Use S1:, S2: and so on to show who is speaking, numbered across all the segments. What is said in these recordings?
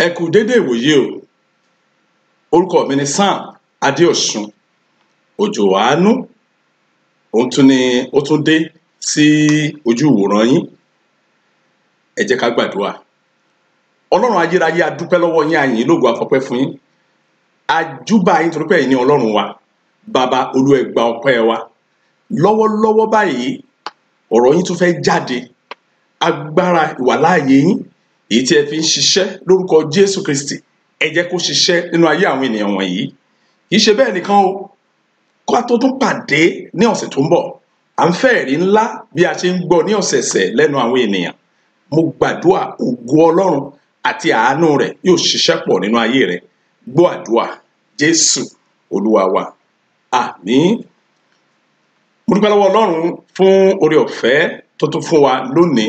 S1: Ẹ kú dédé ìwòyí o. Orúkọ mi ni Sam Adéọ̀sùn. Òjò àánú ó tún dé sí ojú ìwòran yín. Ẹ jẹ́ ká gbàdúrà. Ọlọ́run ayérayé, a dúpẹ́ lọ́wọ́ yín, a yìn lógo, a fọpẹ́ fún yín. A júbà yín torí pé ẹ̀yin ni Ọlọ́run wa. Bàbá, Olúwa, ẹ gba ọpẹ́ wa. Lọ́wọ́lọ́wọ́ báyìí ọ̀rọ̀ yín tún fẹ́ jáde. Agbára ìwàláàyè yín èyí tí ẹ fi ń ṣiṣẹ́ lórúkọ Jésù Kristi, ẹ jẹ́ kó ṣiṣẹ́ nínú ayé àwọn ènìyàn wọ̀nyí. Kì í ṣe bẹ́ẹ̀ nìkan o, kó a tó tún pàdé ní ọ̀sẹ̀ tó ń bọ̀, à ń fẹ́ ẹ̀rí ńlá bí a ṣe ń gbọ́ ní ọ̀sẹ̀ẹ̀sẹ̀ lẹ́nu àwọn ènìyàn. Mo gbàdúrà ògo Ọlọ́run àti àánú rẹ̀ yóò ṣiṣẹ́ pọ̀ nínú ayé rẹ̀. Gbọ́ àdúrà Jésù Olúwa wa. Àmín. Mo dúpẹ́ lọ́wọ́ Ọlọ́run fún oore ọ̀fẹ́ tó tún fún wa lónìí.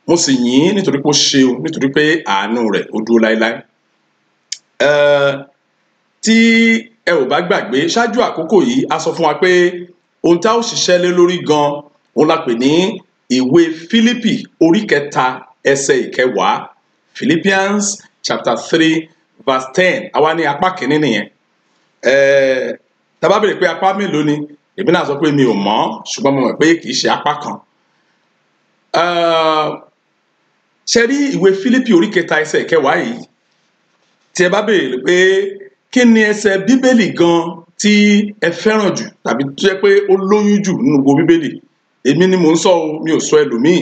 S1: Mo sì yìn nítorí pé ó ṣeun, nítorí pé àánú rẹ̀ ó dúró láéláé. Tí ẹ ò bá gbàgbé, ṣáájú àkókò yìí a sọ fún wa pé ohun tá ó ṣiṣẹ́ lé lórí gan òun la pè ní ìwé Fílípì orí 3 ẹsẹ̀ 10. Philippians chapter 3 verse 10. Àwa ní apá kìíní nìyẹn. Tá bá béèrè pé apá mélòó ni, èmi náà sọ pé mi ò mọ̀, ṣùgbọ́n mo mọ̀ pé kì í ṣe apá kan. Ṣe rí ìwé Fílípì orí 3 ẹsẹ̀ 10 yìí, tí ẹ bá béèrè pé kí ni ẹsẹ̀ Bíbélì gan tí ẹ fẹ́ràn jù tàbí tó jẹ́ pé ó lóyún jù nínú gbogbo Bíbélì, èmi ni mò ń sọ o, mi ò sọ ẹlòmíì.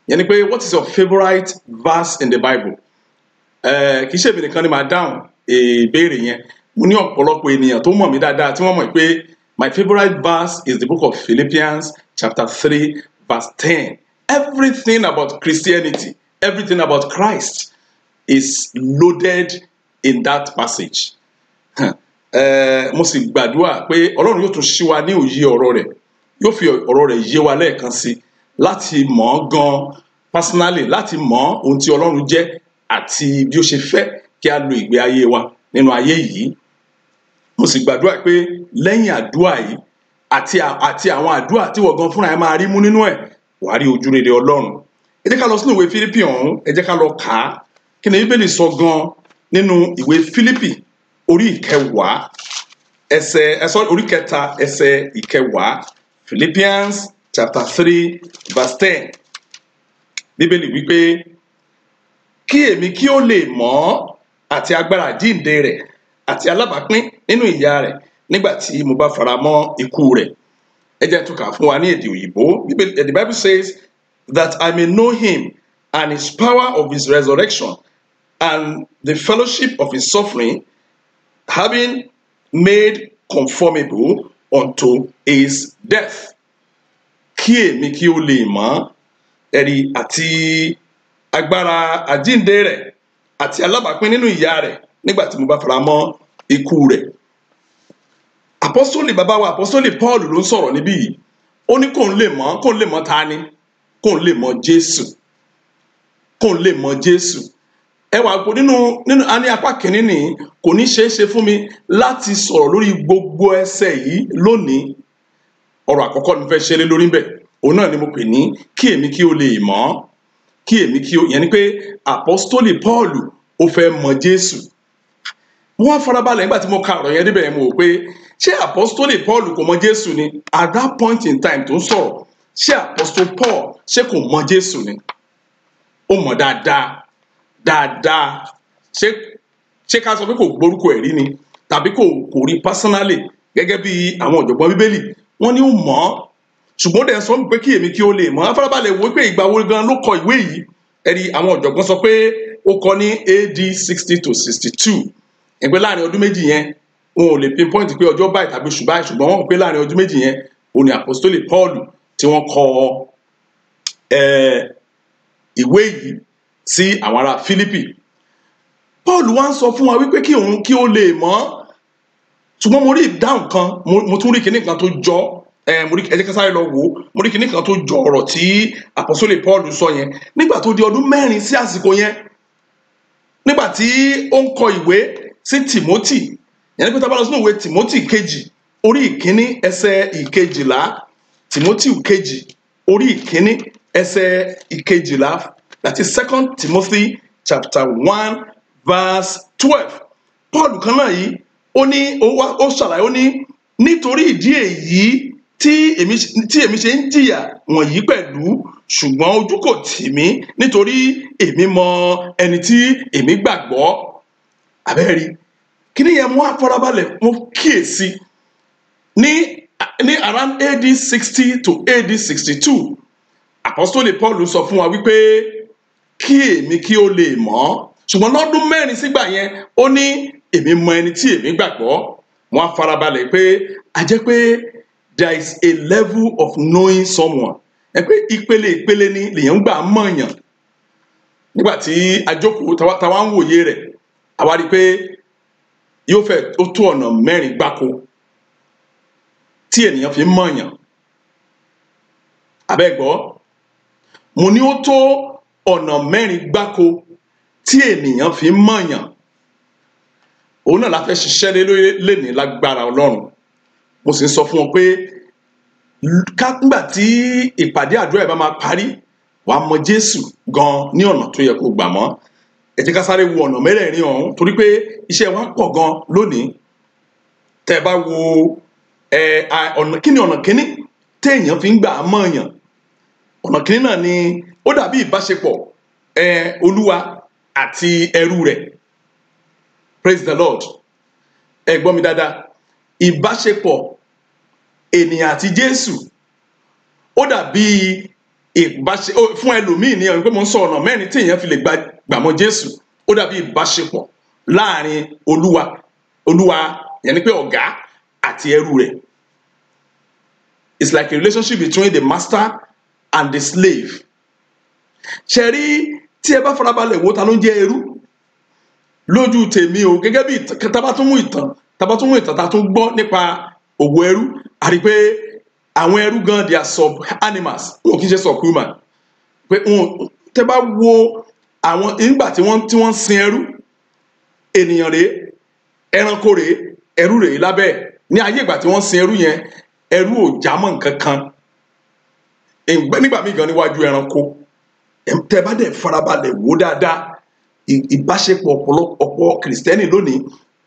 S1: Yẹn ni pé what is your favourite verse in the Bible? Kì í ṣe èmi nìkan ni màá dáhùn ìbéèrè yẹn. Mo ní ọ̀pọ̀lọpọ̀ ènìyàn tó mọ̀ mí dáadáa tí wọ́n mọ̀ pé my favourite verse is the book of Philippians chapter 3 verse 10. Everything about Christianity, everything about Christ is loaded in that passage. Mo sì gbàdúrà pé Ọlọ́run yóò tún ṣí wa ní òye ọ̀rọ̀ rẹ̀, yóò fi ọ̀rọ̀ rẹ̀ yé wa lẹ́ẹ̀kan sí láti mọ̀ ọ́ gan personally, láti mọ̀ ohun tí Ọlọ́run jẹ́ àti bí ó ṣe fẹ́ kí a lo ìgbé ayé wa nínú ayé yìí. Mo sì gbàdúrà pé lẹ́yìn àdúrà yìí àti àwọn àdúrà tí wọ́n gan fúnra ẹ máa rí mú nínú ẹ̀, wà á rí ojú rere Ọlọ́run. Ẹ jẹ́ ká lọ sínú ìwé Fílípì ọ̀hún, ẹ jẹ́ ká lọ kà á. Kí ni Bíbélì sọ gan nínú ìwé Fílípì orí 3 ẹsẹ̀ 10. Philippians chapter 3 verse 10. Bíbélì wípé kí èmi kí ó lè mọ̀ àti agbára àjíǹde rẹ̀ àti alábàápín nínú ìyà rẹ̀ nígbà tí mo bá fara mọ́ ikú rẹ̀. Ẹ jẹ́ tún kà fún wa ní èdè òyìnbó. The Bible says that I may know him and his power of his resurrection and the fellowship of his suffering, having made conformable unto his death. Kí èmi kí ó lè mọ̀ ẹ̀rí àti agbára àjíǹde rẹ̀ àti alábàápín nínú ìyà rẹ̀ nígbà tí mo bá fara mọ́ ikú rẹ̀. Apọ́sítélì bàbá wa, apọ́sítélì Paul ló ń sọ̀rọ̀ níbí yìí. Ó ní kóun lè mọ̀ ta ni? Kóun lè mọ̀ Jésù. Kóun lè mọ̀ Jésù. Ẹ wá gbọ́ nínú a ní apá kìíní nìyí, kò ní ṣeé ṣe fún mi láti sọ̀rọ̀ lórí gbogbo ẹsẹ̀ yìí lónìí. Ọ̀rọ̀ àkọ́kọ́ ni mo fẹ́ ṣe lé lórí ńbẹ̀. Òun náà ni mo pè ní kí èmi kí ó lè mọ̀. Kí èmi kí ó, yẹn ni pé apọ́sítélì Paul ó fẹ́ mọ̀ Jésù. Mo wá farabalẹ̀ nígbà tí mo ka ọ̀rọ̀ yẹn débẹ̀, mo wò pé ṣé apọ́sítélì Paul kò mọ̀ Jésù ni? At that point in time tó ń sọ̀rọ̀, ṣé apọ́sítélì Paul ṣé kò mọ̀ Jésù ni? Ó mọ̀ dáadáa. Ṣé ká sọ pé kò gbórúkọ ẹ̀ rí ni? Tàbí kò rí personally gẹ́gẹ́ bí àwọn ọ̀jọ̀gbọ́n Bíbélì? Wọ́n ní ó mọ̀ ọ́, ṣùgbọ́n dẹ̀ sọ pé kí èmi kí ó lè mọ̀. Afárábalẹ̀ wo pé ìgbà wo gan ló kọ ìwé yìí? Ẹ̀rí àwọn ọ̀jọ̀gbọ́n sọ pé ó kọ ní AD 60 to 62. Ẹgbẹ́ láàrin ọdún méjì yẹn, wọn ò lè pinpoint pé ọjọ́ báyìí tàbí oṣù báyìí, ṣùgbọ́n wọ́n mọ̀ pé láàrin ọdún méjì yẹn òun ni apostoli Paul tí wọ́n kọ ìwé yìí sí àwọn ará Fílípì. Paul wá ń sọ fún wa wípé kí òun kí ó lè mọ̀, ṣùgbọ́n mo rí ìdáhùn kan, mo tún rí kinní kan tó jọ, ẹ jẹ́ ká sáré lọ wò ó. Mo rí kinní kan tó jọ ọ̀rọ̀ tí apostoli Paul sọ yẹn nígbà tó di ọdún 4 sí àsìkò yẹn, nígbà tí ó ń kọ ìwé sí Timothy. Yẹn ni pé tá bá lọ sínú ìwé Timothy kejì orí 1 ẹsẹ̀ 11, Timothy kejì orí 1 ẹsẹ̀ 11, that is 2 Timothy chapter 1 verse 12 Paul kan náà yìí ó ní ó ṣàlàyé ó ní nítorí ìdí èyí tí èmi ṣe ń jìyà wọ̀nyí pẹ̀lú ṣùgbọ́n ojú kò tì mí nítorí èmi mọ ẹni tí èmi gbàgbọ́. Àbẹ́rí kí ni yẹn mú àfarabalẹ̀ mo kíyèsí ní around AD 60 to AD 62 Apostole Paul sọ fún wa wípé kí èmi kí ó lè mọ̀ ṣùgbọ́n lọ́dún 4 sígbà yẹn ó ní èmi mọ ẹni tí èmi gbàgbọ́. Wọ́n á farabalẹ̀ pé a jẹ́ pé there is a level of knowing someone. Ẹ pé ìpele ni lèyàn gbà mọ̀yàn. Nígbà tí a jókòó táwa ń wòye rẹ̀ àwa rí pé yóò fẹ́ ó tó ọ̀nà 4 gbáko tí ènìyàn fi mọ̀yàn. Àbẹ́gbọ́ mo ní ó tó ọ̀nà 4 gbáko tí ènìyàn fi mọ̀yàn. Òun náà la fẹ́ ṣiṣẹ́ lénìí lágbára Ọlọ́run. Mo sì ń sọ fún ọ pé nígbà tí ìpàdé àdúrà ẹ̀ bá máa parí wàá mọ Jésù gan ní ọ̀nà tó yẹ kó gbà mọ́. Ẹ jẹ́ ká sáré wo ọ̀nà 4 ọ̀hún torí pé iṣẹ́ wa pọ̀ gan lónìí. Tẹ́ ẹ bá wo kí ni ọ̀nà kíní téèyàn fi ń gbà mọ̀yàn. Ọ̀nà kíní náà ni ó dàbí ìbáṣepọ̀ Olúwa àti ẹrú rẹ̀. Praise the Lord. Ẹ gbọ́ mi dáadáa. Ìbáṣepọ̀ ènìyàn àti Jésù ó dàbí fún ẹlòmíì ní ọ̀rìn pé mo ń sọ ọ̀nà 4 tí èèyàn fi lè gbà mọ̀ Jésù. Ó dàbí ìbáṣepọ̀ láàrin Olúwa yẹn ni pé ọ̀gá àti ẹrú rẹ̀. It's like a relationship between the master and the slave. Ṣé rí tí ẹ bá farabalẹ̀ wo ta ló ń jẹ́ ẹrú lójú tèmi o gẹ́gẹ́ bí tábà tún mú ìtàn tá tún gbọ́ nípa òwò ẹrú a rí pé àwọn ẹrú gan they are sub animals wọn kì í ṣe sub human pé tẹ́ bá wo àwọn nígbà tí wọ́n sin ẹrú ènìyàn rèé ẹranko rèé ẹrú rèé lábẹ́ ní ayé ìgbà tí wọ́n sin ẹrú yẹn ẹrú ò jámọ́ nǹkan kan nígbà míì gan níwájú ẹranko. Tẹ́ bá dẹ̀ farabalẹ̀ wò dáadáa ìbáṣepọ̀ ọ̀pọ̀ kìrìsìtẹ́nì lónìí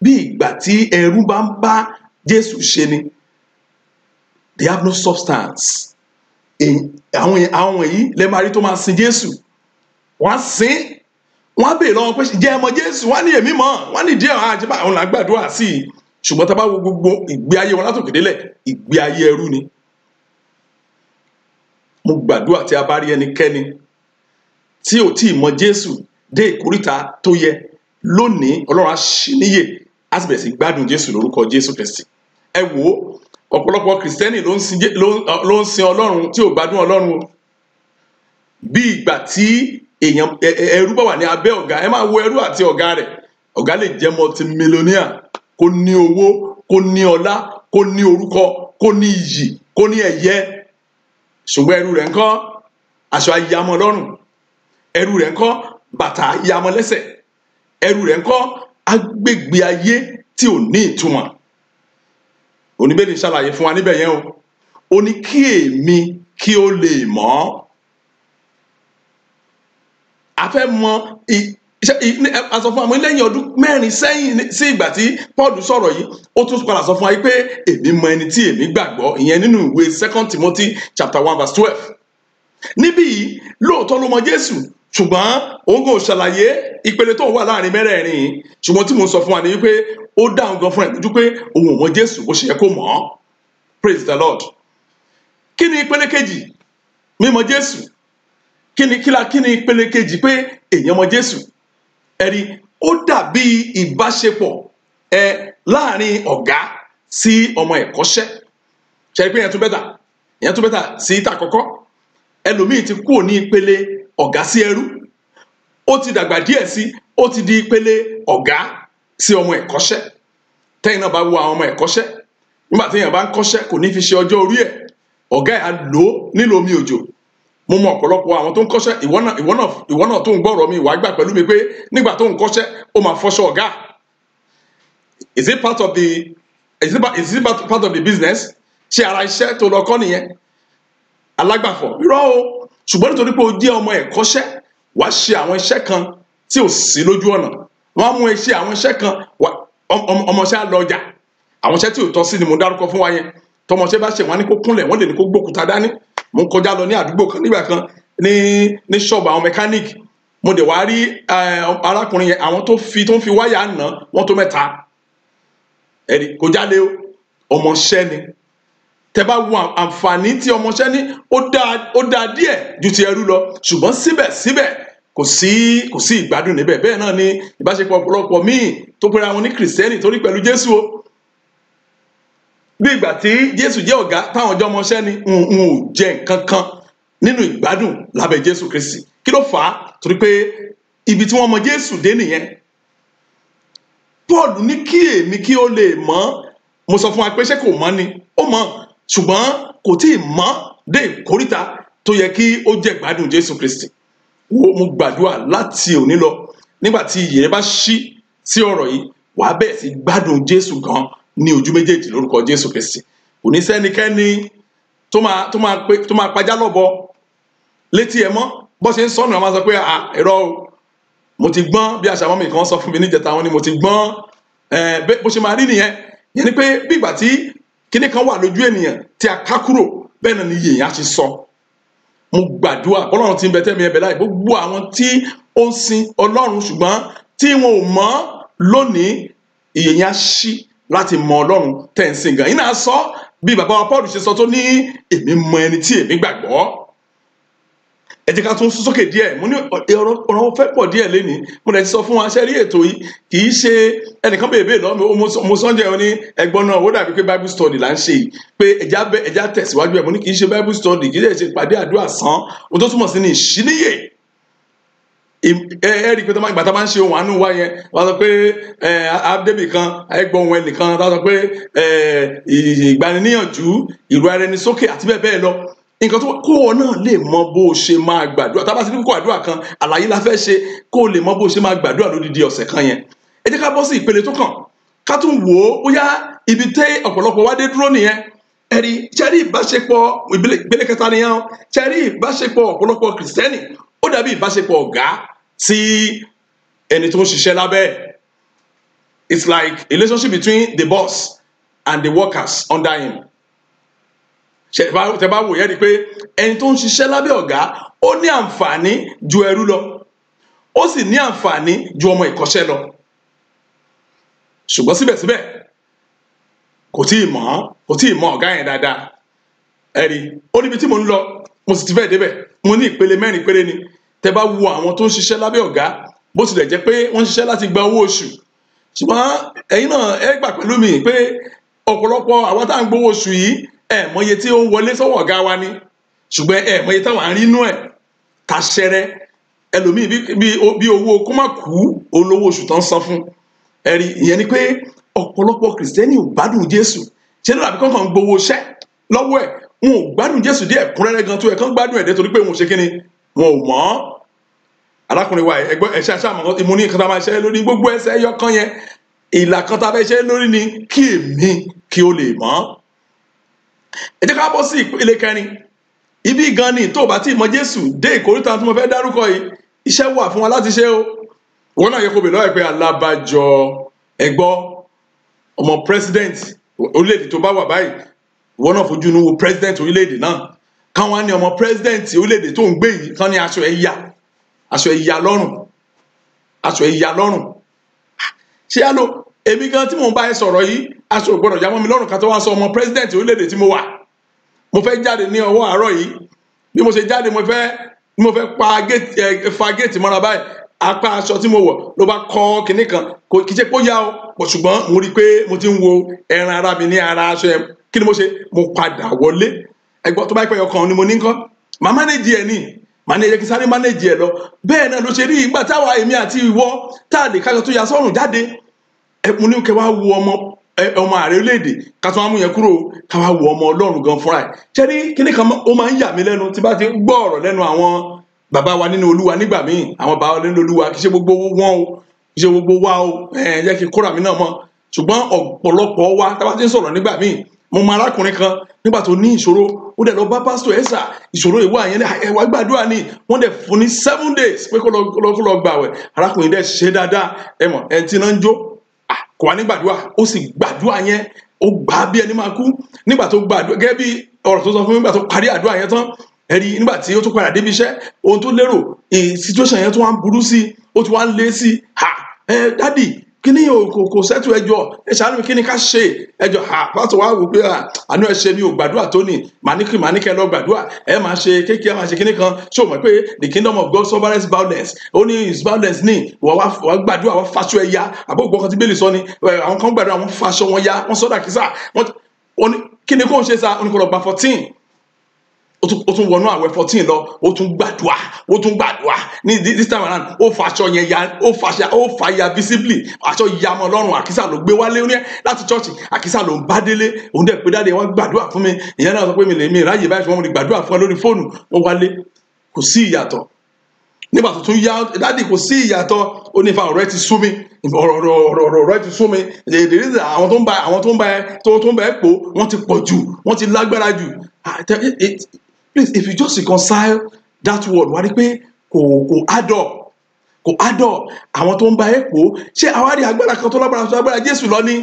S1: bí ìgbà tí ẹrú bá ń bá Jésù ṣe ni. They have no substance. Àwọn yìí lè máa rí tó máa sin Jésù. Wọ́n á sìn wọ́n á bèèrè lọ́wọ́ pé jẹ́ ẹ mọ̀ Jésù wọ́n á ní èmi mọ̀ wọ́n á ní díẹ̀ àjẹbá àwọn là ń gbàdúrà sí i ṣùgbọ́n tá bá wo gbogbo ìgbé ayé wọn látòkè délẹ̀ ìgbé ayé ẹrú ni. Mo gbàdúrà tí a bá rí ẹnikẹ́ni tí ò tí ì mọ̀ Jésù dé ìkóríta tó yẹ lónìí Ọlọ́run á ṣí níyè á sì bẹ̀rẹ̀ sí gbádùn Jésù lórúkọ Jésù Kristi. Ẹ wò ọ̀pọ̀lọpọ̀ kìrìsìtẹ́nì ló ń sin Ọlọ́run tí ò gbádùn Ọlọ́run o. Bí ìgbà tí ẹrú bá wà ní abẹ́ ọ̀gá ẹ máa wo ẹrú àti ọ̀gá rẹ̀. Ọ̀gá lè jẹ́ multimillionaire kó ní owó kó ní ọlá kó ní orúkọ kó ní iyì kó ní ẹ̀yẹ ṣùgbọ́n ẹrú rẹ̀ ńkọ́ aṣọ ayamọ lọ́rùn ẹrú rẹ̀ ńkọ́ bàtà ayamọ lẹ́sẹ̀ ẹrú rẹ̀ ńkọ́ agbègbè ayé tí ò ní ìtumọ̀. Oníbẹ̀lì ṣàlàyé fún wa níbẹ̀ yẹn o ó ní kí èmi kí ó lè mọ̀. A fẹ́ mọ̀ a sọ fún àwọn lẹ́yìn ọdún 4 sẹ́yìn sí ìgbà tí Paul sọ̀rọ̀ yìí ó tún padà sọ fún wa pé èmi mọ ẹni tí èmi gbàgbọ́ ìyẹn nínú ìwé 2 Timothy chapter 1 verse 12. Níbí yìí lóòótọ́ ló mọ Jésù ṣùgbọ́n òun kò ṣàlàyé ìpele tó wà láàrin 4 yìí ṣùgbọ́n tí mo sọ fún wa ni wípé ó dáhùn gan fún ẹ̀ lójú pé òun ò mọ Jésù bó ṣe yẹ kó mọ̀ ọ́. Praise the Lord. Kí ni ìpele kejì mímọ̀ Jésù? Kí ni ìpele kejì pé èèyàn mọ Jésù? Ẹ̀rí ó dàbí ìbáṣepọ̀ láàrin ọ̀gá sí ọmọ ẹ̀kọ́ṣẹ́. Ṣé pé ìyẹn tún bẹ́tà sí ìta àkọ́kọ́. Ẹlòmíì ti kúrò ní ìpele ọ̀gá sí ẹrú ó ti dàgbà díẹ̀ sí ó ti di ìpele ọ̀gá sí ọmọ ẹ̀kọ́ṣẹ́. Tẹ́yìn náà bá wo àwọn ọmọ ẹ̀kọ́ṣẹ́ nígbà tí èèyàn bá ń kọ́ṣẹ́ kò ní fi ṣe ọjọ́ orí ẹ̀ ọ̀gá ẹ̀ á lò ó nílò omi òjò. Mo mọ ọ̀pọ̀lọpọ̀ àwọn tó ń kọ́ṣẹ́ ìwọ náà tó ń gbọ́rọ̀ mi wàá gbà pẹ̀lú mi pé nígbà tó ń kọ́ṣẹ́ ó máa fọṣọ ọ̀gá. Is it part of the business? Ṣé ara iṣẹ́ tó lọ kọ́ nìyẹn? Alágbàfọ̀ irọ́ o ṣùgbọ́n nítorí pé o jẹ́ ọmọ ẹ̀kọ́ṣẹ́ wàá ṣe àwọn iṣẹ́ kan tí ò sí lójú ọ̀nà wọ́n mú iṣẹ́ àwọn iṣẹ́ kan ọmọọṣẹ́ á lọ ọjà àwọn iṣẹ́ tí ò tọ́ sí ni mo dárúkọ fún wa yẹn tọmọọṣẹ́ bá ṣe wọ́n ní kó kúnlẹ̀ wọ́n lè ní kó gbókúta dání mo ń kọjá lọ ní àdúgbò kan nígbà kan ní ṣọ́ọ̀bù àwọn mẹkáníìkì mo dẹ̀ wá rí arákùnrin yẹn àwọn tó ń fi wáyà nà wọ́n tó mẹ́ta ẹ̀rí kò jáde ọmọọṣẹ́ ni tẹ́ bá wo àǹfààní tí ọmọọṣẹ́ ní ó dáa díẹ̀ ju ti ẹrú lọ ṣùgbọ́n síbẹ̀síbẹ̀ kò sí ìgbádùn níbẹ̀ bẹ́ẹ̀ náà ni ìbáṣepọ̀ ọ̀pọ̀lọpọ̀ míì tó pera wọn ní kìrìsìtẹ́nì torí pẹ̀lú Jésù o bí ìgbà tí Jésù jẹ́ ọ̀gá táwọn ọjọ́ ọmọọṣẹ́ ni n ò jẹ nǹkan kan nínú ìgbádùn lábẹ́ Jésù Kristi kí ló fà á torí pé ibi tí wọ́n mọ Jésù dé nìyẹn Paul ní kí èmi kí ó lè mọ̀ mo sọ fún wa pé ṣé kò mọ̀ ni ó mọ̀ ṣùgbọ́n kò tí ì mọ̀ dé ìkóríta tó yẹ kí ó jẹ ìgbádùn Jésù Kristi mo gbàdúrà láti òní lọ nígbà tí iyè rẹ bá ṣí sí ọ̀rọ̀ yìí wàá bẹ̀rẹ̀ sí gbádùn Jésù gan ní ojú méjèèjì lórúkọ Jésù Kristi kò ní sẹ́nikẹ́ni tó máa pajá lọ́bọ létí ẹ mọ́ bó ṣe ń sọnù ẹ máa sọ pé ẹ̀rọ mo ti gbọ́n bí àṣà mọ́mì kan sọ fún mi níjẹta wọn ni mo ti gbọ́n bó ṣe máa rí nìyẹn yẹn ni pé bí ìgbà tí kíní kan wà lójú ènìyàn tí a ká kúrò bẹ́ẹ̀ náà ni iye yẹn á ti sọ mo gbàdúrà Ọlọ́run ti ń bẹ tẹ́mi ẹbẹ̀ láì gbogbo àwọn tí ó ń sin Ọlọ́run ṣùgbọ́n tí wọn ò mọ̀ lónìí iye yẹn á ṣí láti mọ Ọlọ́run tẹ̀ ń sìn gan iná sọ bí bàbá wa Paul ṣe sọ tó ní èmi mọ ẹni tí èmi gbàgbọ́ ẹ jẹ́ ká tún sún sókè díẹ̀ mo ní ọ̀rọ̀ fẹ́ pọ̀ díẹ̀ lénìí mo lè ti sọ fún wa ṣe rí ètò yìí kì í ṣe ẹnìkan bèbè lọ́wọ́ mo sọ́njẹ́ ọ ní ẹgbọ́n náà ó dàbí pé Bible study là ń ṣe yìí pé ẹja tẹ̀síwájú ẹ̀ mo ní kì í ṣe Bible study kì í ṣe ìpàdé àdúrà sán ohun tó túmọ̀ sí ní ìṣíníyè ẹ rí i pé ìgbà tá a máa ń ṣe ohun àánú wa yẹn wọ́n sọ pé abdébì kan ẹgbọ́n ohun ẹnìkan tá a sọ pé ìgbaniníyànjú ìró ara ẹni sókè àti bẹ́ẹ̀ bẹ́ẹ̀ lọ nǹkan tó kó o náà lè mọ bó o ṣe máa gbàdúrà tá a bá ti ní kókó àdúrà kan àlàyé la fẹ́ ṣe kó o lè mọ bó o ṣe máa gbàdúrà lódìdí ọ̀sẹ̀ kan yẹn ẹ jẹ́ ká bọ́ sí ìpele tó kàn ká tún wò ó bóyá ibi tẹ́ ọ̀pọ̀lọpọ̀ wá dé dúró nìyẹn ẹ̀rí ṣẹ́rí ìbáṣepọ̀ ìgbélé kẹta nìyẹn ṣẹ́rí ìbáṣepọ̀ ọ̀pọ̀lọpọ̀ kìrìsìtẹ́nì ó dàbí ìbáṣepọ̀ ọ̀gá sí ẹni tó ń ṣiṣẹ́ lábẹ́ it's like a relationship between the boss and the workers under him tẹ́ bá wò yẹ́ di pé ẹni tó ń ṣiṣẹ́ lábẹ́ ọ̀gá ó ní àǹfààní ju ẹrú lọ ó sì ní àǹfààní ju ọmọ ìkọ́ṣẹ́ lọ ṣùgbọ́n síbẹ̀síbẹ̀ kò tí ì mọ̀ ọ̀gá yẹn dáadáa ẹ̀rí ó níbi tí mo ń lọ mo sì ti fẹ́ débẹ̀ mo ní ìpele 4 péré ni tẹ́ bá wo àwọn tó ń ṣiṣẹ́ lábẹ́ ọ̀gá bó tilẹ̀ jẹ́ pé wọ́n ń ṣiṣẹ́ láti gba owó oṣù ṣùgbọ́n ẹ̀yin náà ẹ gbà pẹ̀lú mi pé ọ̀pọ̀lọpọ̀ àwọn tá à ń gbowó oṣù yìí mọye tí ó ń wọlé sọ́wọ́ ọ̀gá wa ni ṣùgbọ́n mọye táwọn à ń rí inú ẹ̀ ta ṣẹrẹ ẹlòmíì bí owó kó má kú olówó oṣù tán san fún ẹ̀rí ìyẹn ni pé ọ̀pọ̀lọpọ̀ kìrìsìtẹ́nì ò gbádùn Jésù ṣé ló dàbí kankan gbowó iṣẹ́ lọ́wọ́ ẹ̀ wọn ò gbádùn Jésù díẹ̀ kúnrẹ́rẹ́ gan tó ẹ̀ kán gbádùn ẹ̀dẹ́ torí pé wọn ò ṣe kíni wọn ò mọ̀ arákùnrin wa ẹ̀ṣẹ̀ àṣàmọ̀ ìmú ní nǹkan tá a máa ṣe lórí gbogbo ẹsẹ̀ ẹyọ kan yẹn ìlà kan tá a fẹ́ ṣe lórí ni kí èmi kí ó lè mọ̀ ẹ jẹ́ ká bọ́ sí ìpele 4 ibi gan ni tó bá ti mọ Jésù dé ìkórìtà tí mo fẹ́ dárúkọ yìí iṣẹ́ wà fún wa láti ṣe o wọn náà yẹ kó bè lọ́wọ́ pé alábàjọ ẹgbọ́ ọmọ president orílẹ̀-èdè tó bá wà báyìí wọn náà fojú inú wo president orílẹ̀-èdè náà káwọn á ní ọmọ president orílẹ̀-èdè tó ń gbé yìí kán ní aṣọ ẹ̀yà lọ́rùn ṣé á lò èmi gan tí mò ń bá ẹ sọ̀rọ̀ yìí aṣọ ògbọ́dọ̀ já mọ́ mi lọ́rùn kan tó wá sọ ọmọ president orílẹ̀-èdè tí mo wà mo fẹ́ jáde ní ọwọ́ àárọ̀ yìí bí mo ṣe jáde mo fẹ́ fa géètì mọ́ra báyìí apá aṣọ tí mo wọ̀ ló bá kọ́ kinní kan kì í ṣe pé ó yá o ṣùgbọ́n mo rí i pé mo ti ń wo ẹran ara mi ní ara aṣọ yẹn kí ni mo ṣe mo padà wọlé ẹgbọ́n tó bá pẹ́ ọkàn ni mo ní nǹkan màá mánéjì ẹ̀ ní mánéjì kí sáré mánéjì ẹ̀ lọ bẹ́ẹ̀ náà ló ṣe rí ìgbà táwa èmi àti ìwọ tá a lè kájọ tó ya sọ́run jáde mo ní kẹ́ wá wo ọmọ ààrẹ orílẹ̀-èdè ká tó wá mú yẹn kúrò ká wá wo ọmọ Ọlọ́run gan fúnra ẹ̀ ṣé rí kíní kan ó máa ń yà mí lẹ́nu tí bá ti gbọ́ ọ̀rọ̀ lẹ́nu àwọn bàbá wa nínú Olúwa nígbà míì àwọn bàbá wa nínú Olúwa kì í ṣe gbogbo wọn o kì í ṣe gbogbo wa o jẹ́ kí kóra mi náà mọ̀ ṣùgbọ́n ọ̀pọ̀lọpọ̀ wa tá bá ti ń sọ̀rọ̀ nígbà míì mo mọ arákùnrin kan nígbà tó ní ìṣòro ó dẹ̀ lọ bá pásítọ̀ ẹ̀sà ìṣòro ìwà yẹn ẹ̀wà gbàdúrà ni wọ́n dẹ̀ fún ní 7 days pé kó lọ gbàwẹ̀ arákùnrin dẹ̀ ṣe dáadáa ẹ̀mọ̀ ẹ̀ tí náà ń jó kò wá ní gbàdúrà ó sì gbàdúrà yẹn ó gbà á bí ẹni máa kú nígbà tó gbàdúrà gẹ́gẹ́ bí ọ̀rọ̀ tó sọ fún mi nígbà tó parí àdúrà yẹn tán ẹ̀rí nígbà tí ó tún padà débi iṣẹ́ ohun tó lérò situation yẹn tó wá ń burú sí ó ti wá ń lé sí dádì kí ni kò sẹ́tù ẹjọ́ ẹ ṣàánú mi kí ni ká ṣe ẹjọ́ pásítọ̀ wá wò pé àánú ẹ ṣe mi ò gbàdúrà tó ní màníkẹ́ lọ gbàdúrà ẹ máa ṣe kékeré máa ṣe kíní kan ṣé o mọ̀ pé the kingdom of God suffers violence ó ní is violence ní wà gbàdúrà wà faṣọ ẹ ya àbọ̀gbọ́n kan tí bẹ́ẹ̀ lè sọ ni àwọn kan gbàdúrà wọ́n faṣọ wọn ya wọ́n sọ́dà kìsà kí ni kò ń ṣe sa ó ní kò lọ gba 14 ó tún wọnú àwẹ̀ 14 lọ ó tún gbàdúrà ní this time around ó faṣọ yẹn ya ó fa ya visibly aṣọ ya mọ́ lọ́rùn àkísà ló gbé wálé ní láti chọ́ọ̀chì àkísà ló ń bá délé òun dẹ̀ pé dáadé wọ́n gbàdúrà fún mi ìyẹn náà sọ pé mi ráyè báyìí ṣùgbọ́n mo lè gbàdúrà fún ẹ lórí fóònù wọ́n wálé kò sí ìyàtọ̀ nígbà tó tún yá dáàdì kò sí ìyàtọ̀ ó ní ìfà ọ̀rọ̀ ẹ ti sú mi ọ̀rọ̀ ẹ ti sú mi àwọn tó ń bá ẹ pò wọ́n ti pọ̀ jù wọ́n ti lágbára jù please if you just reconcile that word wá rí pé kò add up àwọn tó ń bá ẹ pò ṣé àwárí agbára kan tó lágbára Jésù lọ ní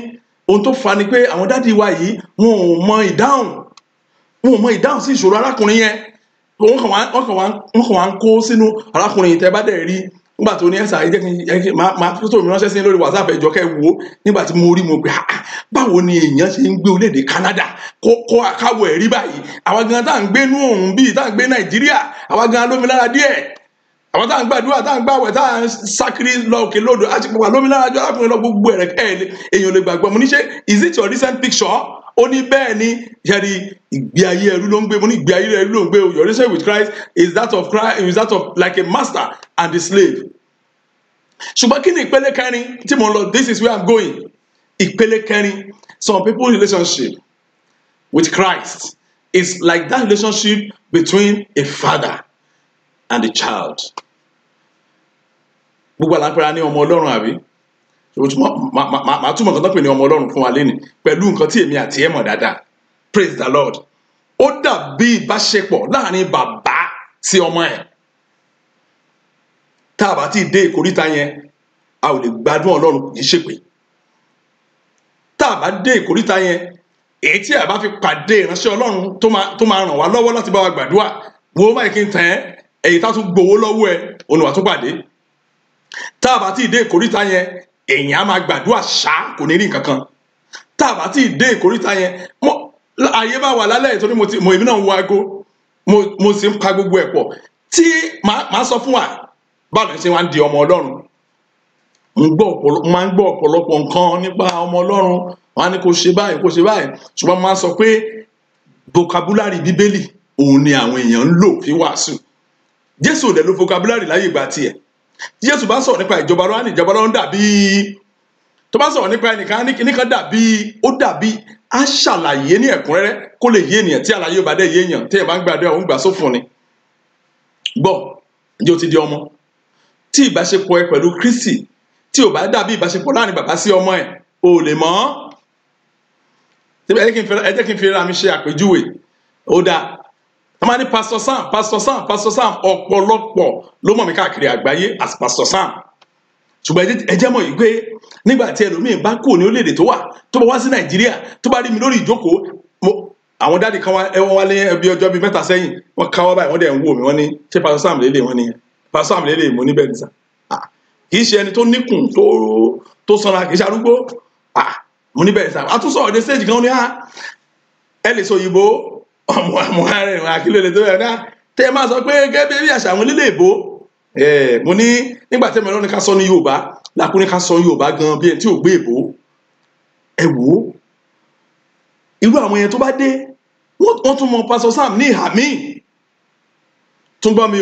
S1: ohun tó fà ni pé àwọn dáàdì wa yìí wọn ò mọ ìdáhùn sí ìṣòro arákùnrin yẹn wọ́n kàn wá ń kó sínú arákùnrin tẹ́ bá dẹ̀ rí nígbà tó ní ẹ̀sà máa fótó mi ránṣẹ́ sí lórí WhatsApp ẹjọ́ kẹ́ wò nígbà tí mo rí mo pé báwo ni èèyàn ṣe ń gbé orílẹ̀-èdè Canada kó káwọ̀ ẹ̀rí báyìí àwa gan tá à ń gbé inú òòrùn bíi tá à ń gbé Nàìjíríà àwa gan lómi lára díẹ̀ àwọn tá à ń gbàdúrà tá à ń gbàwẹ̀ tá à ń sákiri lọ òkè lódò àti pàpà lómi lára jọ arákùnrin lọ gbogbo ẹ̀rẹ̀ èèyàn lè gbàgbọ́ mo ní ṣe is it your recent picture ó ní bẹ́ẹ̀ ni yẹ́rì ìgbé ayé ẹrú ló ń gbé mo ní ìgbé ayé ẹrú ló ń gbé your relationship with Christ is that of like a master and a slave. ṣùgbọ́n kí ni ìpele kẹrin tí mo lọ this is where I'm going ìpele kẹrin some people's relationship with Christ is like that relationship between a father and a child. gbogbo àlàpẹ̀rẹ̀ ní ọmọ Ọlọ́run àbí màá túmọ̀ nǹkan tó pè ní ọmọ Ọlọ́run fún wa lénìí pẹ̀lú nǹkan tí èmi àti ẹ̀ mọ̀ dáadáa praise the Lord ó dàbí ìbáṣepọ̀ láàrin bàbá sí ọmọ ẹ̀ tá a bá ti dé ìkóríta yẹn a ò lè gbádùn Ọlọ́run kì í ṣèpè tá a bá dé ìkóríta yẹn èyí tí a bá fi pàdé ìránṣẹ́ Ọlọ́run tó máa ràn wá lọ́wọ́ láti bá wa gbàdúrà wo máa kí n tẹ̀ ẹ́ èyí tá a tún gbowó lọ́wọ́ ẹ̀ òun wà tún pàdé tá a bá ti dé ìkóríta yẹn èèyàn á máa gbàdúrà ṣá kò ní rí nǹkan kan tá a bá ti dé ìkóríta yẹn ayé bá wà lálẹ́ ìtorí mo èmi náà ń wo aago mo sì ń pa gbogbo ẹ̀ pọ̀ tí màá sọ fún wa báwo ni ṣe wá ń di ọmọ Ọlọ́run máa ń gbọ́ ọ̀pọ̀lọpọ̀ nǹkan nípa ọmọ Ọlọ́run wọn á ní kó ṣe báyìí ṣùgbọ́n máa sọ pé vocabulary bíbélì òun ni àwọn èèyàn ń lò fi wàásù Jésù ò dẹ̀ lo vocabulary láyé ìgbà tiẹ̀ Jésù bá sọ̀rọ̀ nípa ìjọba Ọlọ́run dàbí tó bá sọ̀rọ̀ nípa ẹnìkan dàbí ó dàbí á ṣàlàyé ní ẹ̀kúnrẹ́rẹ́ kó lè yé ènìyàn tí àlàyé ò bá dẹ̀ yé èèyàn tí ẹ̀ bá ń gbàdúrà òun gbà sófin ni gbọ́ ǹjẹ́ o ti di ọmọ tí ìbáṣepọ̀ ẹ pẹ̀lú Kristi tí ò bá dàbí ìbáṣepọ̀ láàrin bàbá sí ọmọ ẹ̀ o lè mọ̀ ẹ jẹ́ kí n fi ra mi ṣe àpèjúwe ó dáa wọ́n máa ní Pastor Sam ọ̀pọ̀lọpọ̀ ló mọ̀ mí káàkiri àgbáyé as Pastor Sam ṣùgbọ́n ẹ jẹ́ mọ̀ yìí pé nígbà tí ẹlòmíín bá kú ní orílẹ̀-èdè tó bá wá sí Nàìjíríà tó bá rí mi lórí ìjókòó àwọn dáàdì kan wá lé ẹbí ọjọ́ bíi mẹ́ta sẹ́yìn wọ́n káwọ́ báyìí wọ́n dẹ̀ ń wò mí wọ́n ní ṣé Pastor Sam lélẹ̀ wọ́n ní Pastor Sam lélẹ̀ mo níbẹ̀ nìsa kì í ṣe ẹni tó níkùn tó sanra kì í ṣe arúgbó mo níbẹ̀ nìsa àtúnṣe ọ̀dẹ stage kan ní ẹ lè sọ òyìnbó ọmọ arìnrìn àkílẹ̀ tó yẹ náà tẹ ẹ máa sọ pé gẹ́gẹ́ bí àṣà àwọn nílé ìbò mo ní nígbà tẹ́mi lọ́ni ká sọ ní Yorùbá lákùn ní ká sọ Yorùbá gan bí ẹni tí ò gbé ìbò ẹ wò ó irú àwọn yẹn tó bá dé wọ́n tún mọ Pastor Sam ní ìhà míì tún gbọ́ mi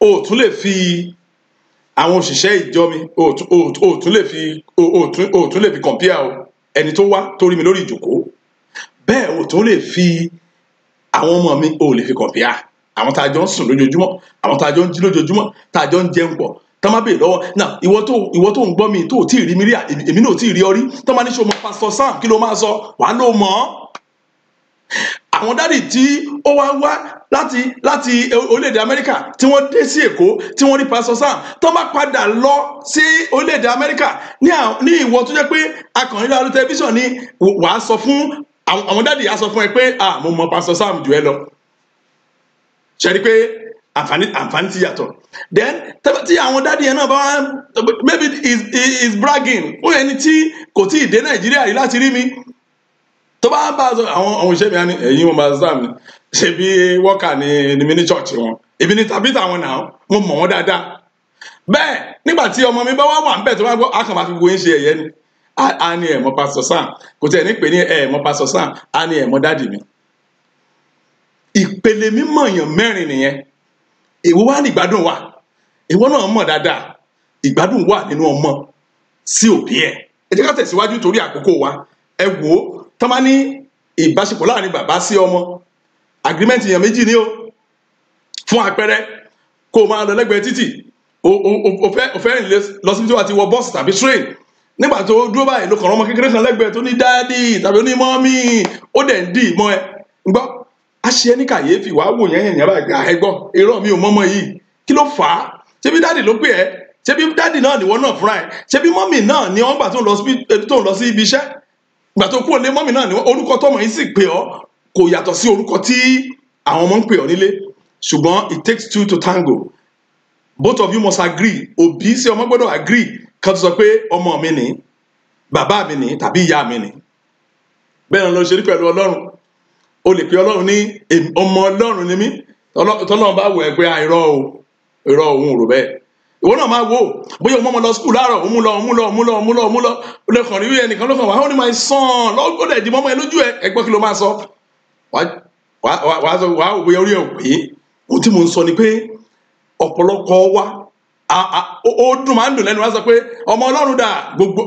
S1: o tún lè fi àwọn òṣìṣẹ́ ìjọ mi o tún lè fi compare o ẹni tó wá tó rí mi lórí ìjókòó bẹ́ẹ̀ o tún lè fi àwọn ọmọ mi ò lè fi compare àwọn tá a jọ ń sùn lójoojúmọ́ àwọn tá a jọ ń jí lójoojúmọ́ tá a jọ ń jẹun pọ̀ tá má bèè lọ́wọ́ náà ìwọ tó ń gbọ́ mi tó ò tí ì rí mi rí èmi náà ò tí ì rí ọ rí tó má ní ṣe o mọ Pastor Sam kí ló máa sọ wà á ló mọ̀ àwọn dádì tí ó wá láti orílẹ̀-èdè Amẹ́ríkà tí wọ́n dé sí Èkó tí wọ́n rí Pastor Sam tó bá padà lọ sí orílẹ̀-èdè Amẹ́ríkà ní ìwọ tó jẹ́ pé akànnì lórí tẹlifíṣàn ni wàá sọ fún àwọn dádì á sọ fún ẹ pé mo mọ Pastor Sam jù ẹ lọ. ṣe rí pé àǹfààní ti yàtọ̀. Then tí àwọn dádì yẹn náà bá maybe is bragging fún ẹni tí kò tí ì dé Nàìjíríà rí láti rí mi tó bá bá àwọn òṣìṣẹ́ mi á ní ẹ̀yin mo Pastor Sam ni ṣe bí wọ́kà ni mi ní church wọn ibi ní tàbí tàwọn náà mo mọ̀ wọ́n dáadáa. Bẹ́ẹ̀ nígbà tí ọmọ mi bá wà níbẹ̀ tó bá gbọ́ akàn máa fi wo ń ṣe ẹ̀yẹ ni á ní ẹ̀ mọ̀ Pastor Sam kò tẹ̀ ní pè ní ẹ̀ mọ̀ Pastor Sam á ní ẹ̀ mọ̀ dádì mi. Ìpele mímọ̀ èèyàn mẹ́rin nìyẹn. Èwo wá ní ìgbádùn wà ìwọ náà mọ̀ dáadáa ìgbádùn wà nínú ọmọ sí òbí ẹ̀. Ẹ jẹ́ ká tẹ̀síwájú torí àkókò wa. Ẹ wò ó tó máa ní ìbáṣepọ̀ láàrin bàbá sí ọmọ agreement èèyàn méjì ni ó fún àpẹẹrẹ kó o máa lọ lẹ́gbẹ̀ẹ́ títì o fẹ́ rìn lọ síbi tí wàá ti wọ bọ́ọ̀sì tàbí train nígbà tó dúró báyìí ló kàn ọmọ kékeré kan lẹ́gbẹ̀ẹ́ tó ní dáàdì tàbí ó ní mọ́mì ó dẹ̀ ń dì mọ́ ẹ gbọ́ a ṣe é ní kàyéfì wàá wò yẹn yẹn báyìí ẹ gbọ́ irọ́ mi ò mọ́mọ́ yìí kí ló fà á ṣebí dáàdì ló pè ẹ́ ṣebí dáàdì náà nìwọ náà fúnra ẹ̀ ṣebí mọ́mì náà ni wọ́n gbà tó ń lọ sí ibi iṣẹ́ gbà tó kúrò lé mọ́mì náà ni orúkọ tọ́mọ yìí sì pè ọ́ kò yàtọ̀ sí orúkọ tí àwọn ọmọ ń pè ọ́ nílé ṣùgbọ́n it takes two to tango both of you must agree òbí sí ọmọ gbọ́dọ̀ agree kan tó sọ pé ọmọ mi ni bàbá mi ni tàbí ìyá mi ni bẹ́ẹ̀ náà ló ṣe rí pẹ̀lú Ọlọ́run o lè pe Ọlọ́run ní ọmọ Ọlọ́run ni mí tọ́lọ́run bá wọ ẹ pé irọ́ òun rò bẹ́ẹ̀ ìwọ náà máa wò bóyá ọmọ lọ skul láàárọ̀ òun lọ lẹ́kàn rí ẹnìkan lọ́kàn wà ó ní my son lọ́gbọ́n dẹ̀ di mọ́mọ́ ẹ lójú ẹ gbọ́ kí ló máa sọ wàá wò bóyá orí ẹ̀ ò pé ohun tí mo ń sọ ni pé ọ̀pọ̀lọpọ̀ wa ó dùn máa ń dùn lẹ́nu wá sọ pé ọmọ Ọlọ́run dà gbogbo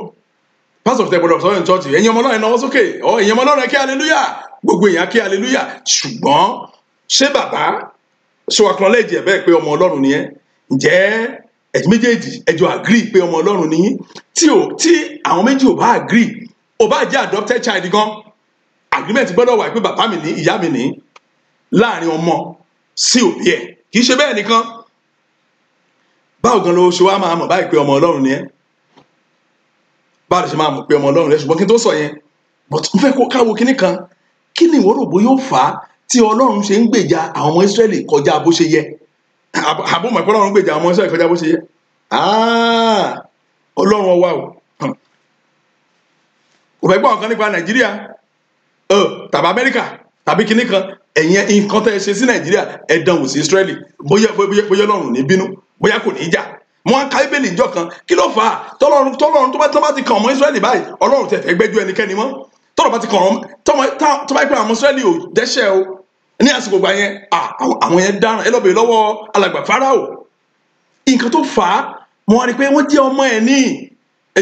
S1: pastor tẹ gbọdọ̀ sọ́yìn church ẹ̀yin ọmọ Ọlọ́run náwó sókè ẹ̀yin ọmọ Ọlọ́run kí hallelujah gbogbo èèyàn kí hallelujah ṣùgbọ́n ṣé bàbá ṣé wàá kan lẹ́jẹ̀ bẹ́ẹ̀ pé ọmọ Ọlọ́run ni ẹ́ ǹjẹ́ ẹ̀yin méjèèjì ẹjọ́ agree pé ọmọ Ọlọ́run ni yín tí àwọn méjì ò bá agree ò bá jẹ́ adopted child gan agreement gbọ́dọ̀ wà pé bàbá mi ní ìyá mi ní láàrin ọmọ sí òbí ẹ̀ kì í ṣe bẹ́ẹ̀ nìkan báwo gan ló ṣe wá máa mọ̀ báyìí pé ọmọ Ọlọ́run ni ẹ́ báwo ló ṣe máa mọ̀ pé ọmọ Ọlọ́run rẹ ṣùgbọ́n kí n tó sọ yẹn but n fẹ́ kó káwo kinní kan kí ni ìwọ rò bó yóò fà á tí Ọlọ́run ṣe ń gbèjà àwọn ọmọ Ísírẹ́lì kọjá bó ṣe yẹ àbó mọ̀ pé Ọlọ́run gbèjà àwọn ọmọ Ísírẹ́lì kọjá bó ṣe yẹ Ọlọ́run ọwá o kò fẹ́ gbọ́ nǹkan nípa Nàìjíríà tàbí Amẹ́ríkà tàbí kinní kan ẹ̀yin nǹkan tẹ́ ẹ ṣe sí Nàìjíríà ẹ dánwò sí Ísírẹ́lì bóyá Ọlọ́run ní bínú bóyá kò ní jà wọn ka Bíbélì ìjọ kan kí ló fà á tọ́lọ́run tó bá ti kàn ọmọ Ísírẹ́lì báyìí Ọlọ́run tẹ̀ fẹ́ gbẹ́jọ́ ẹnikẹ́ni mọ́ tọ́lọ́ bá ti kàn ọmọ tó bá pẹ́ àwọn ọmọ Ísírẹ́lì ò dẹ́ṣẹ̀ o ní àsìkò gbà yẹn àwọn yẹn dáràn ẹ lọ́bẹ̀ẹ́ lọ́wọ́ alàgbà Fáráò nǹkan tó fà á mo wá rí i pé wọ́n jẹ́ ọmọ ẹ̀ ní ẹ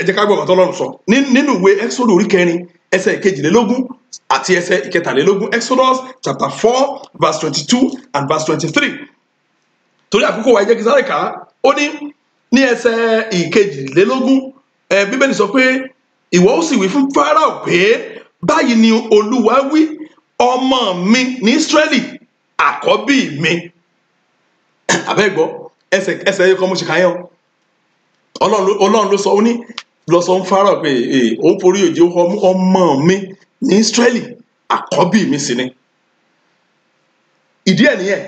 S1: jẹ́ ká gbọ́ ọ̀tọ́ Ọlọ́run sọ nínú ìwé Exodus orí 4 ẹsẹ̀ 22 àti ẹsẹ̀ 23 Exodus chapter 4 verse 22 and verse 23 torí àkókò wa ẹ jẹ́ kí sáré kà á ó ní ẹsẹ̀ 22 Bíbélì sọ pé ìwọ ó sì wí fún Fáráò pé báyìí ni Olúwa wí ọmọ mi ní Ísírẹ́lì àkọ́bí mi àbẹ́gbọ́ ẹsẹ̀ ẹ̀kọ́ mo ṣe kà yẹn Ọlọ́run ló sọ ó ní lọ sọ ń Fáráò pé òun forí òjì ọmọ mi ní Ísírẹ́lì àkọ́bí mi sì ni ìdí ẹ̀ nìyẹn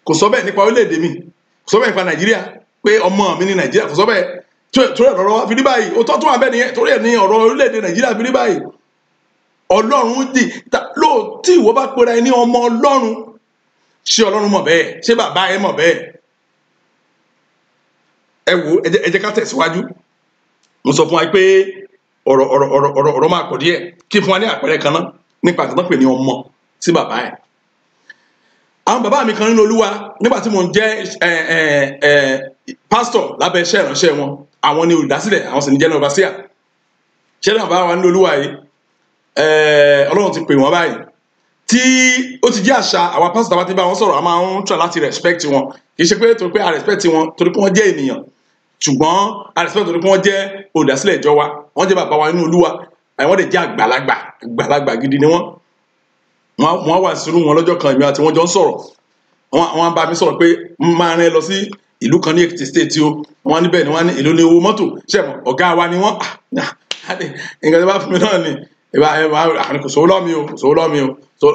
S1: kò sọ bẹ́ẹ̀ nípa orílẹ̀-èdè mi kò sọ bẹ́ẹ̀ nípa Nàìjíríà pé ọmọ mi ní Nàìjíríà kò sọ bẹ́ẹ̀ torí ọ̀rọ̀ wa fi rí báyìí ó tọ́ tó wà bẹ́ẹ̀ nìyẹn torí ẹ̀ ní ọ̀rọ̀ orílẹ̀-èdè Nàìjíríà fi rí báyìí Ọlọ́run dì lóòótí ìwọ bá pera ẹ ní ọmọ Ọlọ́run ṣé Ọlọ́run mọ̀ bẹ́ẹ̀ ṣé bàbá ẹ mọ̀ bẹ́ẹ̀ ẹ wò ẹ jẹ́ ká tẹ̀síwájú mo sọ fún wa pé ọ̀rọ̀ máa pọ̀ díẹ̀ kí fún wa ní àpẹẹrẹ kan náà nípa àtúntò pè ní ọmọ sí bàbá ẹ̀ àwọn bàbá mi kan nínú Olúwa nígbà tí mo ń jẹ́ pásítọ̀ lábẹ́ iṣẹ́ ìránṣẹ́ wọn àwọn ni olùdásílẹ̀ àwọn sì ní general overseer ṣé náà bá wa nínú Olúwa yìí Ọlọ́run ti pè wọ́n báyìí tí ó ti jẹ́ àṣà àwọn pásítọ̀ àbá ti bá wọn sọ̀rọ̀ a máa ń try láti respect wọn kì í ṣe pé torí pé a respect wọn torí pé wọ́n jẹ́ ènìyàn ṣùgbọ́n a respect torí pé wọ́n jẹ́ olùdásílẹ̀ ìjọ wa wọ́n jẹ́ bàbá wa nínú Olúwa wọ́n dẹ̀ jẹ́ àgbàlagbà gidi ni wọ́n wọ́n wà sínú wọn lọ́jọ́ kan èmi àti wọn jọ ń sọ̀rọ̀ wọ́n bá mi sọ̀rọ̀ pé máa rìn lọ sí ìlú kan ní Èkìtì state o wọ́n níbẹ̀ ni wọ́n ní èlò ní owó mọ́tò ṣẹ̀mọ̀ ọ̀gá wa ni wọ́n nǹkan tó bá fún mi náà ni kò sówó lọ́mi o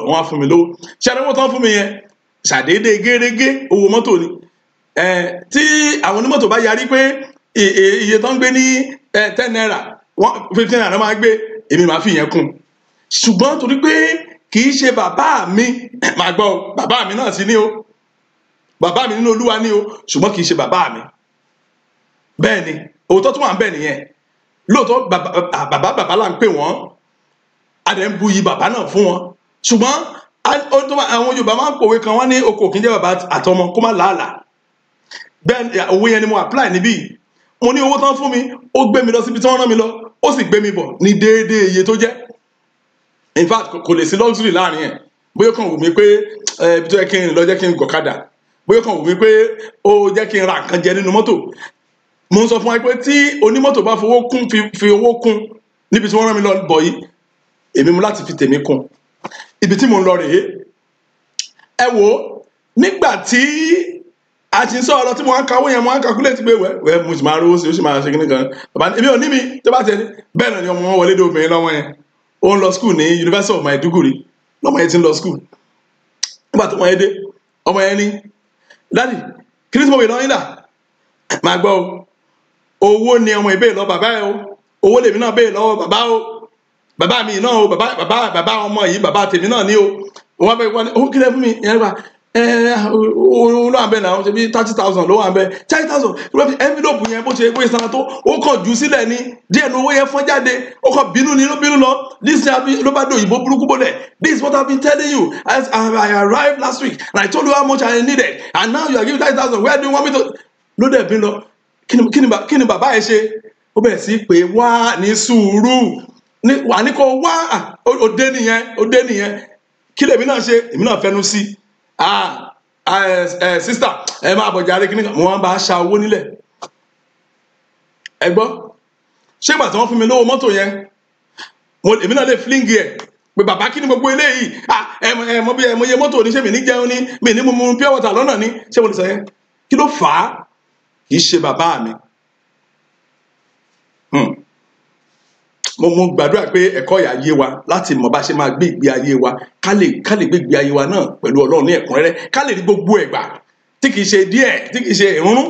S1: wọ́n á fún mi lówó ṣàdéhùn tán fún mi yẹn ṣàdédé gérégé owó mọ́tò ni tí àwọn onímọ́tò bá yarí pé iye tó ń gbé ní 10 naira 15 naira máa gbé èmi máa fi yẹn kún ṣùgbọ́n torí pé kì í ṣe bàbá mi máa gbọ́ bàbá mi náà sí ní o bàbá mi nínú Olúwa ní o ṣùgbọ́n kì í ṣe bàbá mi bẹ́ẹ̀ ni òótọ́ tó wà ń bẹ̀ nìyẹn lóòótọ́ bàbá là ń pè wọ́n adẹ̀ ń bu iyì bàbá náà fún wọn ṣùgbọ́n àwọn Yorùbá máa ń pòwe kan wọ́n ní oko kì í jẹ́ bàbá àtọmọ kó má làálàá bẹ́ẹ̀ owó yẹn ni mo apply níbí mo ní owó tán fún mi ó gbé mi lọ síbi tí wọ́n rán mi lọ ó sì gbé mi bọ̀ ní déédéé iye tó jẹ́ in fact kò lè sí luxury láàrin ẹ̀ bóyá kàn wù mí pé ibi tó yẹ kí n lọ jẹ́ kí n gọ̀kadà bóyá kàn wù mí pé ó jẹ́ kí n ra nǹkan jẹ nínú mọ́tò mo ń sọ fún wa pé tí onímọ́tò bá fi owó kún níbi tí wọ́n rán mi lọ bọ̀ yìí èmi mú láti fi tèmi kún ibi tí mo ń lọ rèé ẹ wò nígbà tí a ti ń sọ ọ̀rọ̀ tí mo ń ka owó yẹn mo ń calculate pé wẹ́ mo sì máa rówó sí ó sì máa ṣe kíní kan bàbá èmi ò ní mi tó bá tẹ̀ bẹ́ẹ̀ náà ni ọmọ wọn wọlé dé obìnrin lọ́wọ́ yẹn ó ń lọ school ní University of Maiduguri lọ́mọ yẹn ti ń lọ school nígbà tó wọ́n yẹn dé ọmọ yẹn ní dádì kí ni tí mo wè lọ́yìn dà máa gbọ́ o owó ni ọmọ ìbéè lọ bàbá ẹ o owó lèmi náà béè lọ́wọ́ bàbá o bàbá mi náà o bàbá ọmọ yìí bàbá tèmi náà ní o wọ́n bẹ wọ́n ní ó kílẹ̀ fún mi yẹn nípa ló wà ń bẹ náà ṣe bí 30,000 ló wà ń bẹ 30,000 envelope yẹn bó ṣe bó ṣe sanra tó ó kàn jù sílẹ̀ ní díẹ̀ ní owó yẹn fọ́n jáde ó kàn bínú ni ló bínú lọ this ló bá dé òyìnbó burúkú bọ́lẹ̀ this is what I've been telling you as I arrived last week and I told you how much I needed and now you are giving 30,000 where do you want me to ló dẹ̀ bí lọ kí ni bàbá ẹ ṣe ó bẹ̀rẹ̀ sí pé wá ní sùúrù wà ní kó wá òde nìyẹn kí lèmi náà ṣe èmi náà fẹnu sí sísítà ẹ máa bọ̀ jàre kíní kan mo máa bá a ṣa owó nílẹ̀ ẹ gbọ́ ṣé ìgbà tí wọ́n fún mi lówó mọ́tò yẹn èmi náà lè flingi ẹ̀ pé bàbá kí ni gbogbo eléyìí mo bí mo yẹ mọ́tò oníṣẹ́ mi ní jẹun ní mi ní mo mu pure water lọ́nà ní ṣé mo lè sọ yẹn kí ló fà á kì í ṣe bàbá mi mo gbàdúrà pé ẹ̀kọ́ ìyà yé wa láti mọ̀ bá ṣe máa gbé ìgbé ayé wa ká lè gbé ìgbé ayé wa náà pẹ̀lú Ọlọ́run ní ẹ̀kúnrẹ́rẹ́ ká lè rí gbogbo ẹ̀gbà tí kìí ṣe díẹ̀ tí kìí ṣe ìrúnrún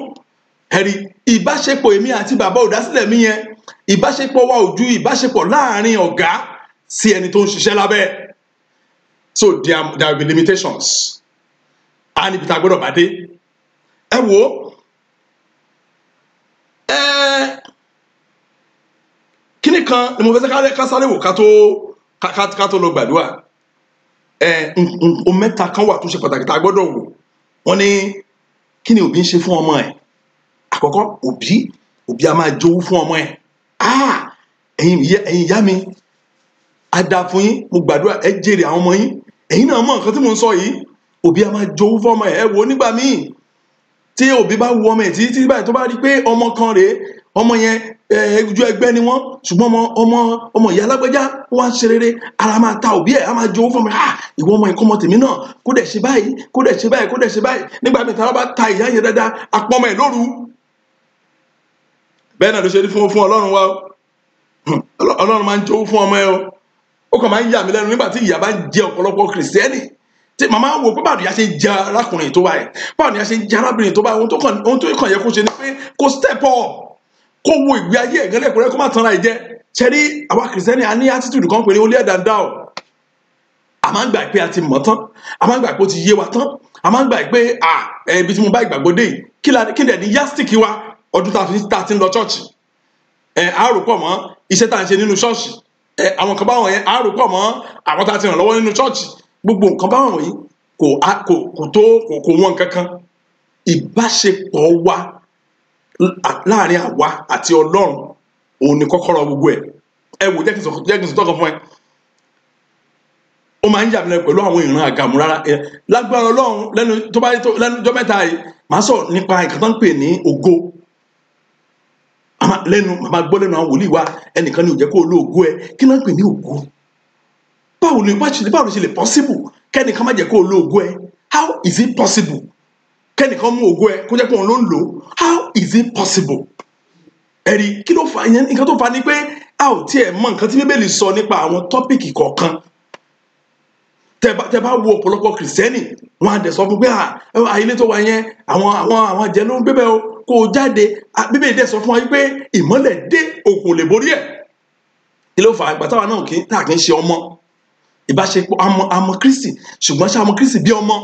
S1: ẹ̀rí ìbáṣepọ̀ èmi àti bàbá olùdásílẹ̀ mi yẹn ìbáṣepọ̀ wa ò ju ìbáṣepọ̀ láàrin ọ̀gá sí ẹni tó ń ṣiṣẹ́ lábẹ́ so there will be limitations a níbi tá a gbọ́dọ̀ bá dé ẹ wò kíní kan ni mo fẹ́ ká sáré wò ká tó lọ gbàdúrà ohun mẹ́ta kan wà tó ṣe pàtàkì tá a gbọ́dọ̀ wò wọ́n ní kí ni òbí ń ṣe fún ọmọ ẹ̀ àkọ́kọ́ òbí a máa jowú fún ọmọ ẹ̀ ẹ̀yin ìyá mi á dáa fún yín mo gbàdúrà ẹ jèrè àwọn ọmọ yín ẹ̀yin náà mọ̀ nǹkan tí mo ń sọ yìí òbí a máa jowú fún ọmọ ẹ̀ ẹ wò nígbà míì tí òbí bá wu ọmọ ẹ̀ tí báyìí tó bá rí pé ọmọ kan rèé ọmọ yẹn ojú ẹgbẹ́ ni wọ́n ṣùgbọ́n ọmọ ìyá alágbẹ́já wọ́n ṣe rere ara máa ta òbí ẹ̀ á máa jowó fún mi ìwọ ọmọ ìkọ́mọ tèmi náà kó dẹ̀ ṣe báyìí kó dẹ̀ ṣe báyìí kó dẹ̀ ṣe báyìí nígbà míì tí wọ́n bá ta ìyá yẹn dáadáa apọ́mọ ẹ̀ lóru bẹ́ẹ̀ náà ló ṣe rí fún Ọlọ́run wa Ọlọ́run máa ń jowó fún ọmọ ẹ o ó kàn máa ń yà mí lẹ́nu nígbà tí ìyá bá ń jẹ ọ̀pọ̀lọpọ̀ kìrìsìtẹ́nì tí màmá wò pé báwo ni a ṣe ń jẹ arákùnrin tó báyìí báwo ni a ṣe ń jẹ arábìnrin tó báyìí ohun tó kàn yẹ kó ṣe ni pé kó step up kó wo ìgbé ayé ẹ̀gán lẹ́kùnrin kó má tanra ẹ̀ jẹ́ ṣẹ́rí àwa kìrìsìtẹ́nì a ní attitude kan pé ní olé ẹ̀dá dá o a máa ń gbà pé a ti mọ̀ tán a máa ń gbà pé ó ti yé wa tán a máa ń gbà pé ibi tí mo bá ìgbàgbọ́ dé yìí kí ni yastik wa ọdún tá a ti ń lọ ṣọ́ọ̀ṣì a rò pọ̀ mọ́ iṣẹ́ tá à ń ṣe nínú ṣọ́ọ̀ṣì àwọn kan báwọn yẹn a rò pọ̀ mọ́ àwọn tá a ti ràn lọ́wọ́ nínú ṣọ́ọ̀ṣì gbogbo nǹkan báwọn yìí kò wọ́n kankan ìbáṣepọ̀ wa láàrin àwa àti Ọlọ́run òun ni kọ́kọ́rọ́ gbogbo ẹ wò jẹ́ kí n sọ tọ́kàn fún ẹ ó máa ń yà mí lẹ́nu pẹ̀lú àwọn ìran àgàmù rárá lágbára Ọlọ́run lẹ́nu jọ́ mẹ́ta yìí màá sọ nípa nǹkan tó ń pè ní ògo màmá gbọ́ lẹ́nu àwọn wòlíì wa ẹnìkan ní ò jẹ́ kó lo ògo ẹ kí ló ń pè ní ògo báwo ló ṣe lè possible kẹ́nìkan má jẹ́ kó lo ògo ẹ? How is it possible kẹ́nìkan mú ògo ẹ kó jẹ́ pé òun ló ń lò ó? How is it possible? Ẹ̀rí kí ló fà yẹn? Nǹkan tó fà ni pé a ò tiẹ̀ mọ nǹkan tí Bíbélì sọ nípa àwọn tọ́pìkì kọ̀ọ̀kan. Tẹ́ bá wo ọ̀pọ̀lọpọ̀ kìrìsìtẹ́nì wọn á dẹ̀ sọ fún pé ilé tó wà yẹn àwọn àjẹ́ ló ń gbé bẹ́ẹ̀ o, kó o jáde. Bíbélì dẹ̀ sọ fún wa pé ìmọ́lẹ̀ dé, òkùnkùn lè borí ẹ̀. Kí ló fà á? Ìgbà táwa náà kì í ṣe ọmọ ìbáṣepọ̀ àmọ́ Kristi, ṣùgbọ́n ṣe àmọ́ Kristi bí ọmọ.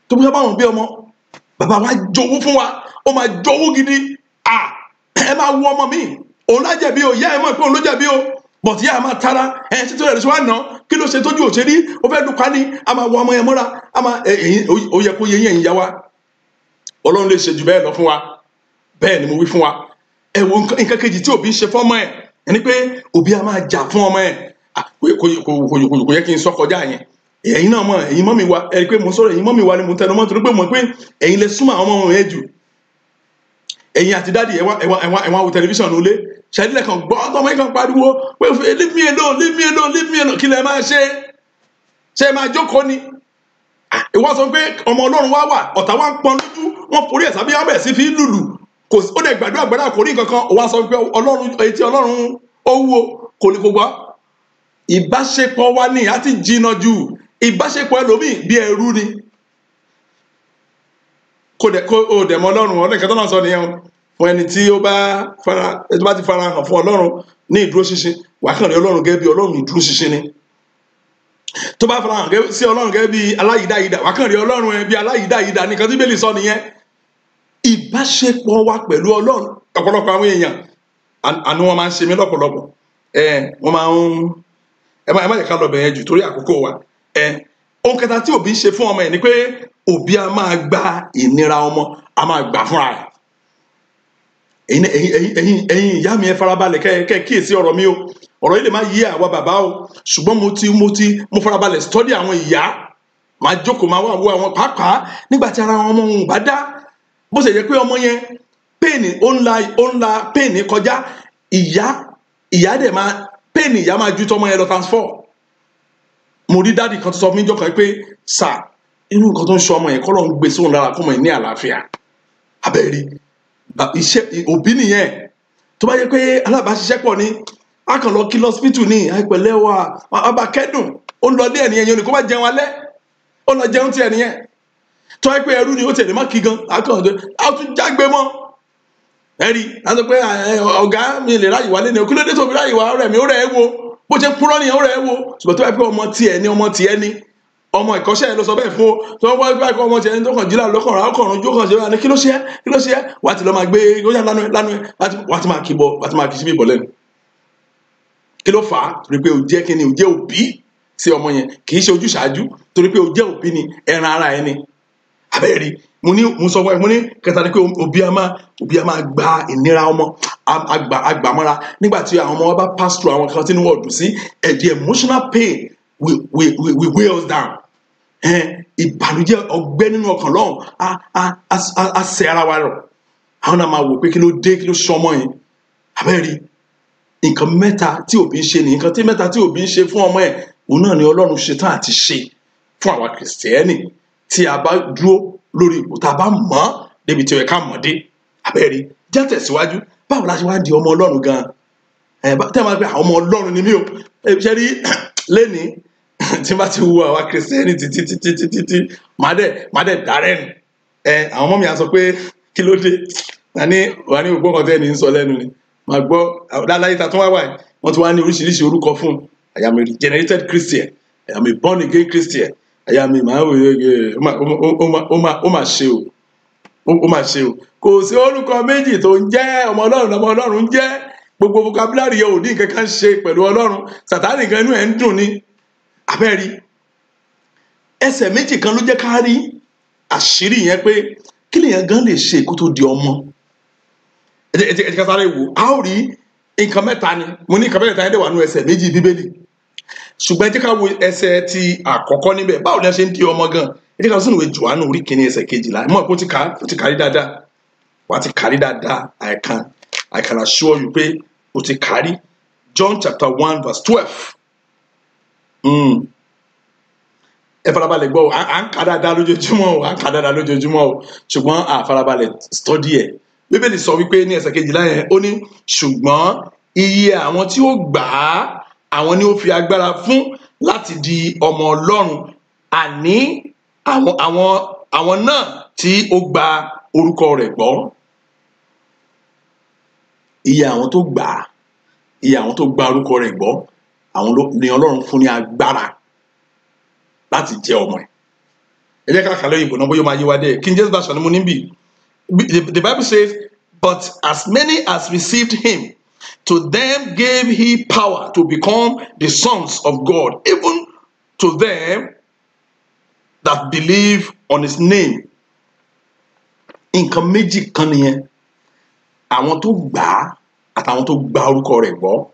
S1: Tó bí wọ́n bá wọn bí ọmọ, bàbá wa jowú fún wa, ó máa jowú gidi. Ẹ máa wo ọmọ mi, òun lájẹ̀bi o, ìyá ẹ mọ̀ pé òun ló jẹ̀bi o, but ìyá ẹ máa tara títí rẹ̀ ṣe wá ná, kí ló ṣe tójú òṣèré, ó fẹ́ dùn ká ní, a máa wo ọmọ yẹn mọ́ra, ó yẹ kó yẹ yẹn ìyá wa. Ọlọ́run lè ṣe jù bẹ́ẹ̀ lọ fún wa, bẹ́ẹ̀ ni mo wí fún wa. Ẹ wo nǹkan kejì tí òbí ṣe fọ́mọ ẹ̀, ẹni pé òbí a máa jà fún ọmọ ẹ̀. Kò yẹ kí n sọ kọjá yẹn. Ẹ̀yin náà mọ̀, ẹ̀yin mọ́ mi wa, ẹ̀rí pé mo sọ̀rọ̀ ẹ̀yin mọ́ mi wa ni mo tẹnu mọ́, torí pé mo mọ̀ pé ẹ̀yin lè súnmọ́ àwọn ọmọ yẹn jù. Ẹ̀yin àti dáàdì ẹ̀wọ̀n wo tẹlifíṣàn ló lé, ṣẹ́dílẹ̀ kan gbọ́ ọmọ yẹn kan pariwo pé leave me alone, leave me alone, leave me alone. Kí lẹ máa ṣe? Ṣé máa jókòó ni? Ìwọ sọ pé ọmọ Ọlọ́run wá wà, ọ̀tá wa ń pọn lójú, wọ́n forí ẹ̀ sábí abẹ́ sí fi lùlù, ó dẹ̀ gbàdúrà kò rí nǹkan kan, ó wá sọ pé etí Ọlọ́run ó wúwo, kò ní gbogbo. Ìbáṣepọ̀ wa ní àti jìnnà jù, ìbáṣepọ̀ ẹlòmíì bí ẹrú ni. Kò dẹ̀ mọ Ọlọ́run, ọ̀nà ìkẹtọ́ náà sọ nìyẹn fún ẹni tí ó bá ti fara hàn fún Ọlọ́run ní ìdúró ṣinṣin, wà kàn rí Ọlọ́run gẹ́gẹ́ bí Ọlọ́run ìdúró ṣinṣin ni. Tó bá fara hàn sí Ọlọ́run gẹ́gẹ́ bí aláyídáyídá, wà kàn rí Ọlọ́run bí aláyídáyídá, nìkan tí Bíbélì sọ nìyẹn. Ìbáṣepọ̀ wa pẹ̀lú Ọlọ́run, ọ̀pọ̀lọpọ̀ àwọn èèyàn àánú wọn máa ń ṣe mí lọ́pọ̀lọpọ̀. Wọ́n máa ń ẹ má jẹ́ ká lọ bẹ̀yẹn jù torí àkókò wa. Ohun kẹta tí òbí ṣe fún ọmọ ẹ̀ ni pé òbí a máa gba ìnira ọmọ, a máa gbà fúnra ẹ̀. Ẹ̀yin ìyá mi ẹ farabalẹ̀ kẹ́ kíyèsí ọ̀rọ̀ mi o, ọ̀rọ̀ yìí lè má yí àwa bàbá o, ṣùgbọ́n mo farabalẹ̀ study àwọn ìyá, máa jókòó máa wá wo àwọn pàápàá nígbà tí ara ọmọ òun bá dá, bó ṣe jẹ́ pé ọmọ yẹn pain ó ń la pain kọjá, ìyá dẹ̀ máa pain ìyá máa ju tọmọ yẹn lọ transfer. Mo rí dáàdì kan tó sọ fún mi jọ kan pé sà, irú nǹkan tó ń ṣe ọmọ yẹn kọ́ ló ń gbé sóhun lára kọ́mọ yẹn ní àlàáfíà. Abẹ́rí iṣẹ́ òbí nìyẹn. Tó bá yẹ pé alábàáṣiṣẹ́pọ̀ ni, a kàn lọ kí lọ́sípítù ní àìpẹ̀lẹ́ wa, ọba kẹ́dùn, ó ń lọ ní ẹ̀nìyẹn yẹn ni kó bá jẹun alẹ́, ó lọ jẹun tí ẹ̀nìyẹn. Tó yẹ pé ẹrú ni ó tẹ̀lé má kí gan, a tún jágbe mọ́. Ẹ̀rí a sọ pé ọ̀gá mi lè ráyè wálé ni, kí ló dé tó fi ráyè wá, ọ̀rẹ́ mi ó rẹ̀ ẹ́ wo, bó ṣe purọ́ nìyẹn ó rẹ̀ ẹ́ wo. Ṣùgbọ́n tó yẹ pé ọmọ tiẹ̀ ni ọmọ ìkọ́ṣẹ́ ẹ̀ ló sọ bẹ́ẹ̀ fún o, tó wọ́n bá ọmọ tiẹ̀ ní tó kàn jílà lọ́kànrán ọkọ̀rún jó kàn ṣe wá ní kí ló ṣe é, wà á ti lọ máa gbé yóò lánú ẹ wà á ti máa kí sí bíbọ̀ lẹ́nu. Kí ló fà á? Torí pé o jẹ́ kí ni, o jẹ́ òbí sí ọmọ yẹn, kì í ṣe ojúṣàájú, torí pé o jẹ́ òbí ni, ẹran ara ẹni. Abẹ́rí mo sọ fún ẹ, mo ní kẹta ni pé òbí a máa gba ìnira ọmọ, agbàmọ́ra nígbà tí àwọn ọmọ wa bá pass through àwọn kan tí wọ́n dùn sí, the emotional pain we weigh us down. Ìbànújẹ́ ọgbẹ́ nínú ọkàn lọ́hùn á ṣe ara wa rọ̀. Àwọn náà máa wò pé kí ló dé, kí ló ṣọmọ yẹn. Abẹ́rí nǹkan mẹ́ta tí òbí ń ṣe ni, nǹkan mẹ́ta tí òbí ń ṣe fún ọmọ ẹ̀, òun náà ni Ọlọ́run ṣetán àti ṣe fún àwa kìrìsìtẹ́nì tí a bá dúró lórí ipò tá a bá mọ̀ débi tí ó yẹ ká mọ̀ dé. Abẹ́rí jẹ́ tẹ̀síwájú, báwo la ṣe wá di ọmọ Ọlọ́run gan-an? Tẹ́ ẹ máa gbé àwọn ọmọ Ọlọ́run ni mí o, ṣe rí lẹ́nìí tí bá ti wo àwa kìrìsìtẹ́nì títí máa dẹ̀ dárẹ́ ni. Àwọn ọmọ mi á sọ pé kí ló dé, wà ní ògbó kan tẹ́ni ń sọ lẹ́nu ni, máa gbọ́ láláyé ta tún wá wáyé, wọ́n ti wá ní oríṣiríṣi orúkọ fún un. I am a regenerated Christian, I am a born again Christian, I am a ó mà ṣe o, kò sí orúkọ méjì tó ń jẹ́ ọmọ Ọlọ́run ń jẹ́, gbogbo vocabulary yẹn ò ní nǹkan kan ṣe pẹ̀lú Ọlọ́run, Sàtánì gan inú ẹ̀ ń dùn ni. Abẹ́rí ẹsẹ̀ méjì kan ló jẹ́ ká rí àṣírí yẹn pé kí lèèyàn gan lè ṣe kó tó di ọmọ. Ẹ ká sáré wò, a ó rí nǹkan mẹ́ta ni, mo ní nǹkan mẹ́ta yẹn dẹ̀ wà nínú ẹsẹ̀ méjì Bíbélì, ṣùgbọ́n ẹ jẹ́ ká wo ẹsẹ̀ ti àkọ́kọ́ níbẹ̀, báwo ni a ṣe ń di ọmọ gan. Ẹ jẹ́ ká sínú ìwé Jòhánù orí kìíní ẹsẹ̀ 12, mọ̀ pé ó ti kárí dáadáa, wà á ti kárí dáadáa. I can assure you pé ó ti kárí. John chapter 1 verse 12. ẹ farabalẹ̀ gbọ́ à ń kà dáadáa lójoojúmọ́ o ṣùgbọ́n àfarabalẹ̀ study ẹ̀. Bíbélì sọ wípé ní ẹsẹ̀ 12 yẹn ó ní ṣùgbọ́n iye àwọn tí ó gbà á àwọn ni ó fi agbára fún láti di ọmọ Ọlọ́run, àní àwọn náà tí ó gba orúkọ rẹ̀ gbọ́. Iye àwọn tó gbà á, iye àwọn tó gba orúkọ rẹ̀ gbọ́, àwọn ni Ọlọ́run fún ní agbára láti jẹ́ ọmọ ẹ̀. Ẹ jẹ́ ká kà lóyìnbó náà bóyá ó máa yé wa dé. King James Version ni mo ní bì. The Bible says, but as many as received him, to them gave he power to become the sons of God, even to them that believe on his name. Nǹkan méjì kan nìyẹn. Àwọn tó gbà á àtàwọn tó gba orúkọ rẹ̀ gbọ́.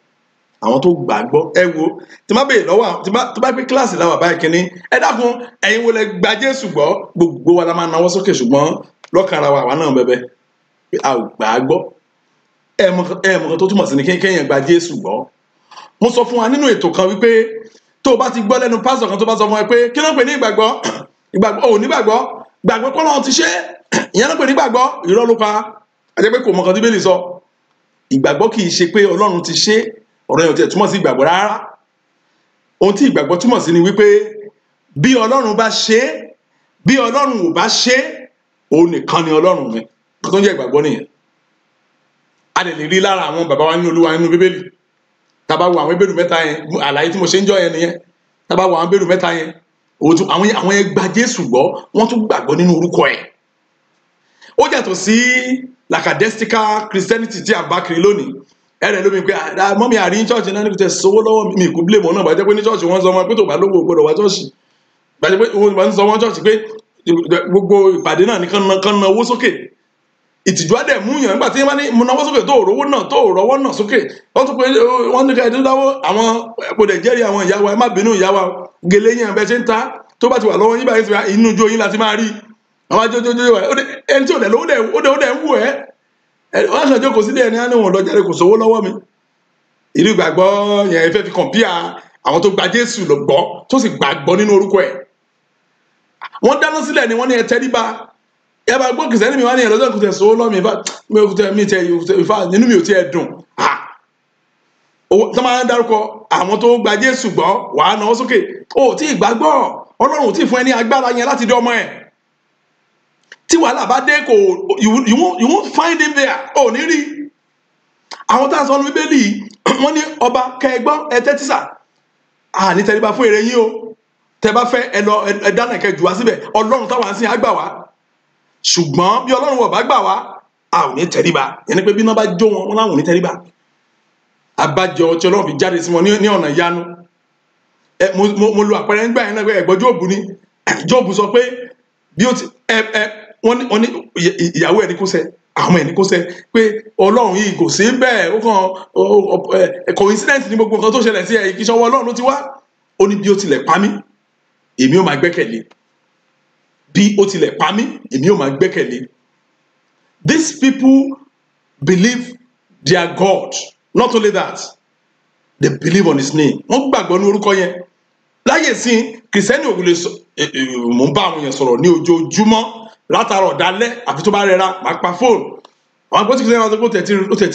S1: Àwọn tó gbàgbọ́. Ẹ wo tí má bèèrè lọ́wọ́ tí bá gbé kíláàsì láwà báyìí kínní, ẹ dákun ẹ̀yin wo lẹ gba Jésù gbọ́? Gbogbo wa la máa nawọ́ sókè, ṣùgbọ́n lọ́kàn ara wa àwa náà bẹ̀bẹ̀ pé a ò gbà á gbọ́. Ẹ mọ̀ kan tó túmọ̀ sí ni kéèyàn gba Jésù gbọ́. Mo sọ fún wa nínú ètò kan wípé tó o bá ti gbọ́ lẹ́nu pásítọ̀ kan tó bá sọ fún ẹ pé kí ló ń pè ní ìgbàgbọ́? Ìgbàgbọ́ ò nígbàgbọ́, gbàgbọ́ kọ́ lọ́run ti ṣe, ìyẹn ló ń pè ní ìgbàgbọ́, irọ́ ló pa. A jẹ́ pé kò mọ̀ kan tí Bíbélì sọ. Ìgbàgbọ́ kì í ṣe pé Ọlọ́run ti ṣe, ọ̀rọ̀ yẹn ò tiẹ̀ túmọ̀ sí ìgbàgbọ́ rárá. Ohun tí ìgbàgbọ́ túmọ̀ sí ni wípé bí Ọlọ́run bá ṣe, bí Ọlọ́run ò bá ṣe, òun nìkan ni Ọlọ́run mi. Kò tó ń jẹ́ ìgbàgbọ́ nìyẹn. A lè rí lára àwọn bàbá wa nínú Olúwa nínú Bíbélì. Tá bá wo àwọn Hébérù mẹ́ta yẹn, àlàyé tí mo ṣe ń jọ́ yẹn nìyẹn. Tá bá wo àwọn Hébérù mẹ́ta yẹn, àwọn yẹn gba Jésù gbọ́, wọ́n tún gbàgbọ́ nínú orúkọ ẹ̀. Ó yàtọ̀ sí lackadaisical Christianity tí a bá kiri lónìí. Ẹ̀rẹ̀ lómi pé mọ́mí àrí chọ́ọ̀chì náà ní kò tẹ̀ sówó lọ́wọ́ mi kò blame wọn náà, bàjẹ́ pé ní chọ́ọ̀chì wọ́n sọ wọn pé tó bá lówó gbọ́dọ̀ wá chọ́ọ̀chì. Bàjẹ́ pé wọ́n sọ wọn chọ́ọ̀chì pé gbogbo ìpàdé náà ní kán na owó sókè. Ìtìjú á dẹ̀ mú yàn nígbà tí wọ́n ní mo náwó sókè tó rówó náà tó rọ́wọ́ náà sókè. Wọ́n tún pé wọ́n ní ká ẹ̀dín dáwó àwọn ẹ̀pọ̀dẹ̀ jẹ́rìí àwọn ìyá wa, ẹ má bínú ìyá wa, gèlè yẹn bẹ́ẹ̀ ṣe ń ta tó bá ti wà lọ́wọ́ yín báyìí inú ijó yín láti máa rí. Àwọn ajójójó ẹni tí ò dẹ̀ lówó dẹ̀ ń wù ẹ́. Wọ́n kàn jókòó sílé ẹni á ní wọn lọ jáde kò sówó lọ́wọ́ mi. Irú ìgbàgbọ́ yẹn fẹ́ fi kọ̀mpíà àwọn tó gba Jésù lọ gbọ́ tó sì gbàgbọ́ nínú orúkọ ẹ̀. Wọ́n dáná sílẹ̀ ni wọ́n ní ẹ tẹríba. Ẹ bá gbọ́ kìsẹ́ni mi wá ní ẹ̀rọ kò tẹ̀ sówó lọ́mí nínú mi ò tiẹ̀ dùn. Tó máa ń dárúkọ àwọn tó gba Jésù gbọ́ wàá náwó sókè. O tí ì gbàgbọ́, Ọlọ́run ò tí ì fún ẹ ní agbára yẹn láti dé ọmọ ẹ̀. Tí wàhálà bá dé kò you won't find him there. Ò ní rí. Àwọn tá a sọ ní Bíbélì wọ́n ní ọba kẹgbọ́n ẹ tẹ́tí sà. Ní tẹríba fún èrè yín o. Tẹ bá fẹ́ ẹ dáná kẹjù wá síbẹ̀. Ọlọ́run táwọn àǹsìn á gbà wá. Ṣùgbọ́n bí Ọlọ́run wọ̀ bá gbà wá, a ò ní tẹríba. Yẹni pé bí iná bá jó wọn láwọn ò ní tẹríba. Àbájọ tí Ọlọ́run fi jáde sí wọn ní ọ̀nà ìyanu. Mo lo àpẹẹrẹ nígbà yẹn náà pé ẹ̀gbọ́n Jóòbù ni. Jóòbù sọ pé bí ó ti wọ́n ní ìyàwó ẹ̀ ní kó ṣe, àwọn ẹ̀ ní kó ṣe pé Ọlọ́run yìí kò sí bẹ́ẹ̀, ó kàn coincidence ní gbogbo nǹkan tó ṣẹlẹ̀ sí ẹ̀, kì í ṣọwọ́ Ọlọ́run ló ti wá. Ó ní bí ó tilẹ̀ pa mí, èmi ò máa gbẹ́kẹ̀lé. Bí ó tilẹ̀ pa mí, èmi ò máa gbẹ́kẹ̀lé. These people believe their God. Not only that, they believe on his name. Wọ́n gbàgbọ́ ní orúkọ yẹn. Láyé sí kìrìsìtẹ́nì ògùn lè sọ, mò ń bá àwọn èèyàn sọ̀rọ̀ ní ojoojúmọ́ látàárọ̀ dalẹ́ àfi tó bá rẹra máa pa fóònù. Àwọn àgbọ̀ tí kìrìsìtẹ́nì wọn sọ pé ó tẹ̀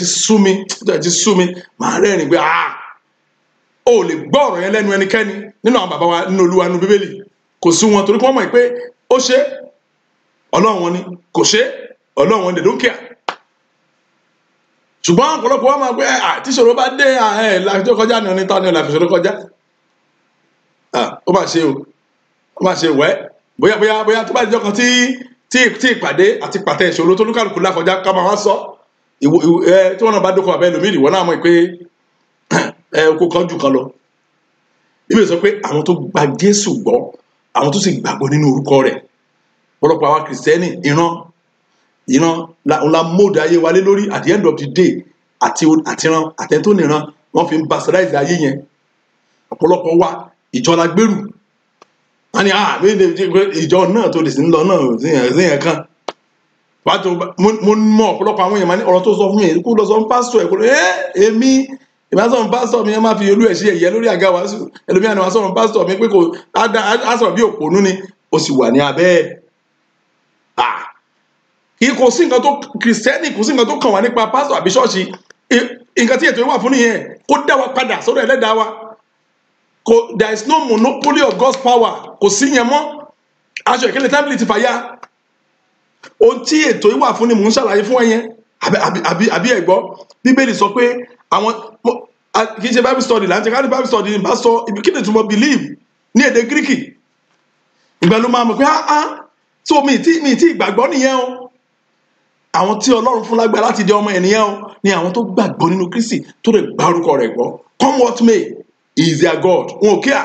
S1: ti sú mi, màá rẹ́rìn pé o lè gbọ́ ọ̀rọ̀ yẹn lẹ́nu ẹnikẹ́ni nínú àwọn bàbá wa nínú Olúwa nínú Bíbélì. Kò sí wọn torí pé wọ́n mọ̀ pé ó ṣe Ọlọ́run wọn ni, kò ṣe Ọlọ́run wọn ni, they don't care. Ṣùgbọ́n ọ̀pọ̀lọpọ̀ wọn máa pé tí ìṣòro bá dé láti tó kọjá ní oníta ní ọ̀làfi ìṣòro kọjá. Ó máa ṣe wẹ́ bóyá tó bá jẹ́ kan tí ìpàdé àti pàtẹ ìṣòro tó lúkàlùkù lákọjá ká máa wá sọ tí wọ́n náà bá dókòó abẹ́ lómìnì wọ́n náà mọ̀ pé oko kan jù kan lọ. Ibi sọ pé àwọn tó gba Jésù gbọ́, àwọn tó sì gbàgbọ́ nínú orúkọ rẹ̀, ọ̀pọ̀lọpọ̀ àwa kìrìsìtẹ́nì ìran la mọ́ọ̀dù ayé wa lé lórí. At the end of the day àtiran àtẹ̀ntó nìran wọ́n fi ń basarize ayé yẹn. Ọ̀pọ̀lọpọ̀ wa ìjọ la gbèrú. Wọ́n ní ìjọ náà tó lè sí ń lọ náà síyẹn kan. Mo mọ ọ̀pọ̀lọpọ̀ àwọn èèyàn máa ní ọ̀rọ̀ tó sọ fún mi kó lọ sọ fún pásítọ̀ ẹ̀ kó lọ èmi ìbá sọ̀rọ̀ pásítọ̀ mi ẹ má fi olú ẹ̀ ṣe ẹ̀yẹ lórí àga wàásù ẹlòmíràn ni wàá sọ̀rọ̀ pásítọ̀ mi pé kò á sọ̀rọ̀ bí òpònú ni ó sì wà ní abẹ́ ẹ̀ kò sí nǹkan tó kìrìsìtẹ́nì kò sí nǹkan tó kàn wá nípa pásítọ̀ àbí ṣọ́ọ̀ṣì nǹkan tí ètò yìí wà fún nìyẹn kó dá wa padà sọ́dọ̀ ẹlẹ́dàá wa there is no monopoly of God's power kò sí yẹn mọ́ aṣọ ìkẹlẹ̀ tábìlì ti fàya ohun tí ètò yìí wà fún ni mò ń ṣàlàyé fún ẹ yẹn àbí ẹ gbọ́ bíbélì sọ pé àwọn kì í ṣe bible study là ń ṣe ká ní bible study ní bá sọ ibi kí ni túmọ̀ believe ní èdè gíríkì ìgbà ló máa mọ̀ pé so mi tí ìgbàgbọ́ nìyẹn o àwọn tí Ọlọ́run fún lágbára láti di ọmọ ènìyàn o ni àwọn tó gbàgbọ́ nínú Kristi tó lè gba orúkọ rẹ̀ gbọ́ come what may he is their God wọn ò kíá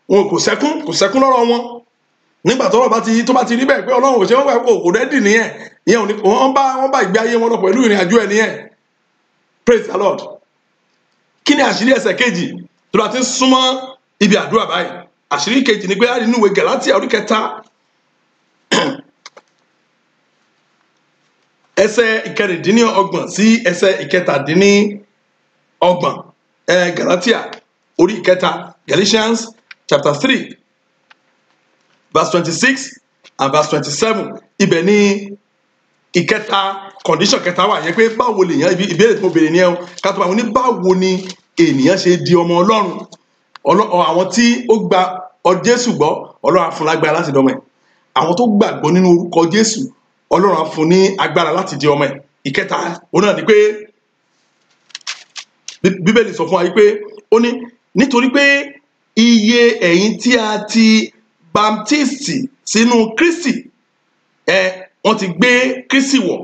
S1: wọn kò sẹ́kún lọ́rọ̀ wọn nígbà tó bá ti rí bẹ́ẹ̀ pé Ọlọ́run ò ṣe wọ́n gbà kò rẹ́dì nìyẹn ìyẹn wọ́n bá ìgbé ayé wọn lọ pẹ̀lú ìrìn àjò ẹ̀ nìyẹn praise the Lord. Kí ni àṣírí ẹsẹ̀ kejì tó bá ti ń súnmọ́ ibi àdúrà báyìí àṣírí kejì ni pé a rí nínú ìwé Gálátíà orí 3 ẹsẹ̀ ìkẹrìndínlọ́gbọ̀n sí ẹsẹ̀ ìkẹtàdínlọ́gbọ̀n Gálátíà orí 3 Galatians chapter 3 verse 26 and verse 27 ibẹ̀ ni ìkẹta condition kẹta wà yẹn pé báwo lèèyàn ìbéèrè tí mo béèrè nìyẹn o ká tó bá wọn ní báwo ni ènìyàn ṣe di ọmọ Ọlọ́run àwọn tí ó gba Jésù gbọ́ Ọlọ́run á fún lágbára láti dọmọ ẹ̀ àwọn tó gbàgbọ́ nínú orúkọ Jésù Ọlọ́run á fún ní agbára láti di ọmọ ẹ̀ ìkẹta òun náà ni pé Bíbélì sọ fún wa pé ó ní nítorí pé iye ẹ̀yin tí a ti baptisti sínú Kristi wọ́n ti gbé Kristi wọ̀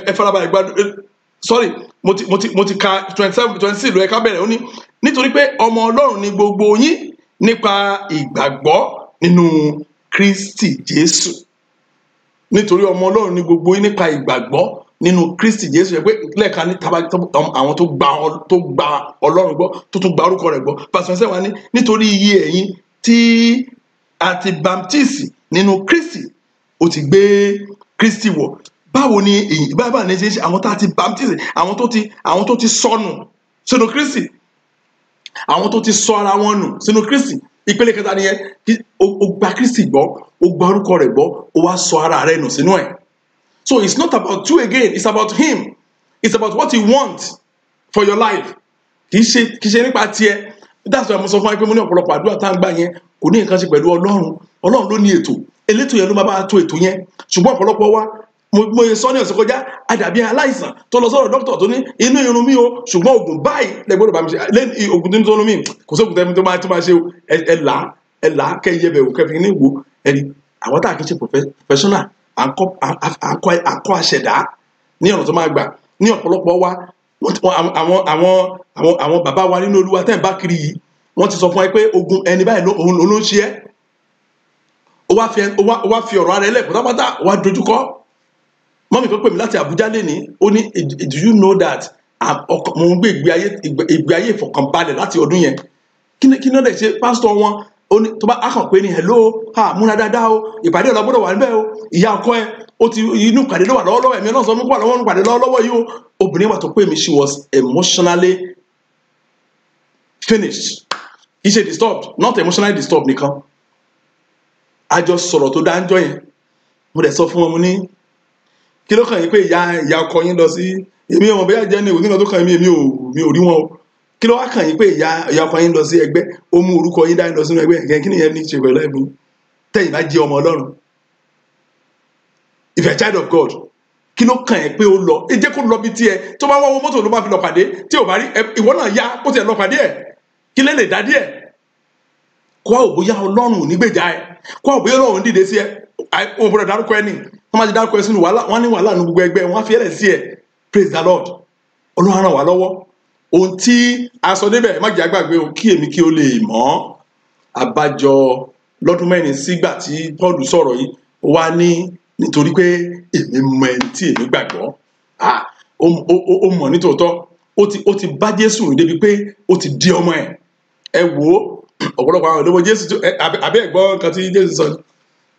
S1: ẹ farabalẹ̀ gbádùn sorry mo ti ka 27-26 ló ẹ̀ka bẹ̀rẹ̀ ó ní nítorí pé ọmọ Ọlọ́run ni gbogbo yín nípa ìgbàgbọ́ nínú Kristi Jésù nítorí ọmọ Ọlọ́run ni gbogbo yín nípa ìgbàgbọ́ nínú Kristi Jésù ẹ pé lẹ́ẹ̀ka ní àwọn tó gba Ọlọ́run gbọ́ tó tún gba orúkọ rẹ̀ gbọ́ pàṣẹ sẹ́wọ̀n wá ní nítorí iye ẹ̀yin tí a ti baptisi nínú Kristi ó ti gbé Kristi wọ̀ báwo ni èyí bábà ní ṣe àwọn tá a ti baptisi àwọn tó ti sọnù sínú Kristi àwọn tó ti sọ ara wọn nù sínú Kristi ìpele kẹta nìyẹn ó gba Kristi gbọ́ ó gba orúkọ rẹ̀ gbọ́ ó wá sọ ara rẹ̀ nù sínú ẹ̀. So it's not about you again, it's about him. It's about what he wants for your life. Kì í ṣe nípa tiẹ̀. That's why mo sọ fún wa pé mo ní ọ̀pọ̀lọpọ̀ àdúrà tá à ń gbà yẹn kò ní nǹkan ṣe pẹ̀lú Ọlọ́run. Ọlọ́run ló ní ètò. Elétò yẹn ló máa bá tó ètò yẹn. Ṣùgbọ́n ọ̀pọ̀lọpọ̀ wa mo yẹ sọ ní ọ̀sẹ̀ kọjá àdàbí aláìsàn tó lọ sọ́dọ̀ dókítà tó ní inú irun mi o ṣùgbọ́n oògùn báyìí lẹ́gbọ́dọ̀ bá mi ṣe lẹ́yìn oògùn tó ń mi kò sí oògùn tẹ́mi tó máa ṣe o ẹ là á kẹ́ iye bẹ̀rù kẹ́fì ní ìwò ẹni àwọn tá a kì í ṣe professional àkọ́ àṣẹ̀dá ní ọ̀nà tó máa gbà ní ọ̀pọ̀lọpọ̀ wa àwọn bàbá wa nínú Olúwa tẹ́ ń bá kiri yìí wọ́n ti sọ fún ẹ pé ogun ẹni báyìí ló ń ṣe ẹ́ ó wá fi ọ̀rọ̀ ara ẹlẹ́kùn tápátá wá dojúkọ mọ́mí kan pè mí láti Àbújá lénìí ó ní do you know that mo ń gbé ìgbé ayé ìfọ̀kànbalẹ̀ láti ọdún yẹn kí ni ó dẹ̀ ṣe pásítọ̀ wọn ó ní tó bá akàn pé ní hello múra dáadáa o ìpàdé ọ̀la gbọ́dọ̀ wà níbẹ̀ o ìyá ọkọ ẹ ó ti inú ìpàdé ló wà lọ́wọ́lọ́wọ́ ẹ̀mí ọlọ́sọ mú kó wà lọ́wọ́ ìpàdé lọ́wọ́lọ́wọ́ yìí o obìnrin wà tó pè mí she was emotionally finished kì í ṣe disturbed not emotionally disturbed nìkan a jọ sọ̀rọ̀ tó dáńjọ́ yẹn mo dẹ̀ sọ fún wọn mo ní kí ló kàn yín pé ìyá ọkọ yín lọ sí èmi ọmọ bẹ́ẹ̀ jẹ́ ní òní kan tó kàn mí mi ò rí wọn o kí ló wá kàn yín pé ìyá ọkọ yín lọ sí ẹgbẹ́ ó mú orúkọ yín dání lọ sínú ẹgbẹ́ yẹn kí nìyẹn ní ṣe pẹ̀lú ẹ̀mí tẹ̀yìn bá jẹ́ ọmọ Ọlọ́run if you are a child of God kí ló kàn yín pé ó lọ ẹ jẹ́ kó lọ bí tiẹ̀ tó bá wá owó mọ́tò ló bá fi lọ pàdé tí ò bá rí ìwọ náà yá kó tiẹ̀ lọ pàdé ẹ̀ kí lè dá díẹ̀ kó àwọn òbóyá Ọlọ́run nígbèjà ẹ̀ kó àwọn òbóyá Ọlọ́run dìde sí ẹ òun bọ̀dọ̀ dárúkọ ẹ ní wọ́n máa ti dárúkọ ẹ sínú wàhálà wọ́n ní wàhálà ní gbogbo ẹgbẹ́ wọ́n á fi ẹ̀rẹ̀ sí ẹ praise the Lord Ọlọ́run ràn wá lọ́wọ́ ohun tí a sọ débẹ̀ má jẹ́ àgbàgbé o kí èmi kí o lè mọ̀ àbájọ lọ́dún mẹ́rin sígbà tí Paul sọ̀rọ̀ yìí ó wá ní nítorí pé èmi mọ ẹni tí èmi gbàgbọ́ ó mọ̀ nítòótọ́ ó ti bá Jésù rìn débi pé ó ti di ọmọ ẹ wò ó ọ̀pọ̀lọpọ̀ àwọn olówó Jésù àbẹ́ ẹ̀gbọ́ nǹkan tí Jésù sọ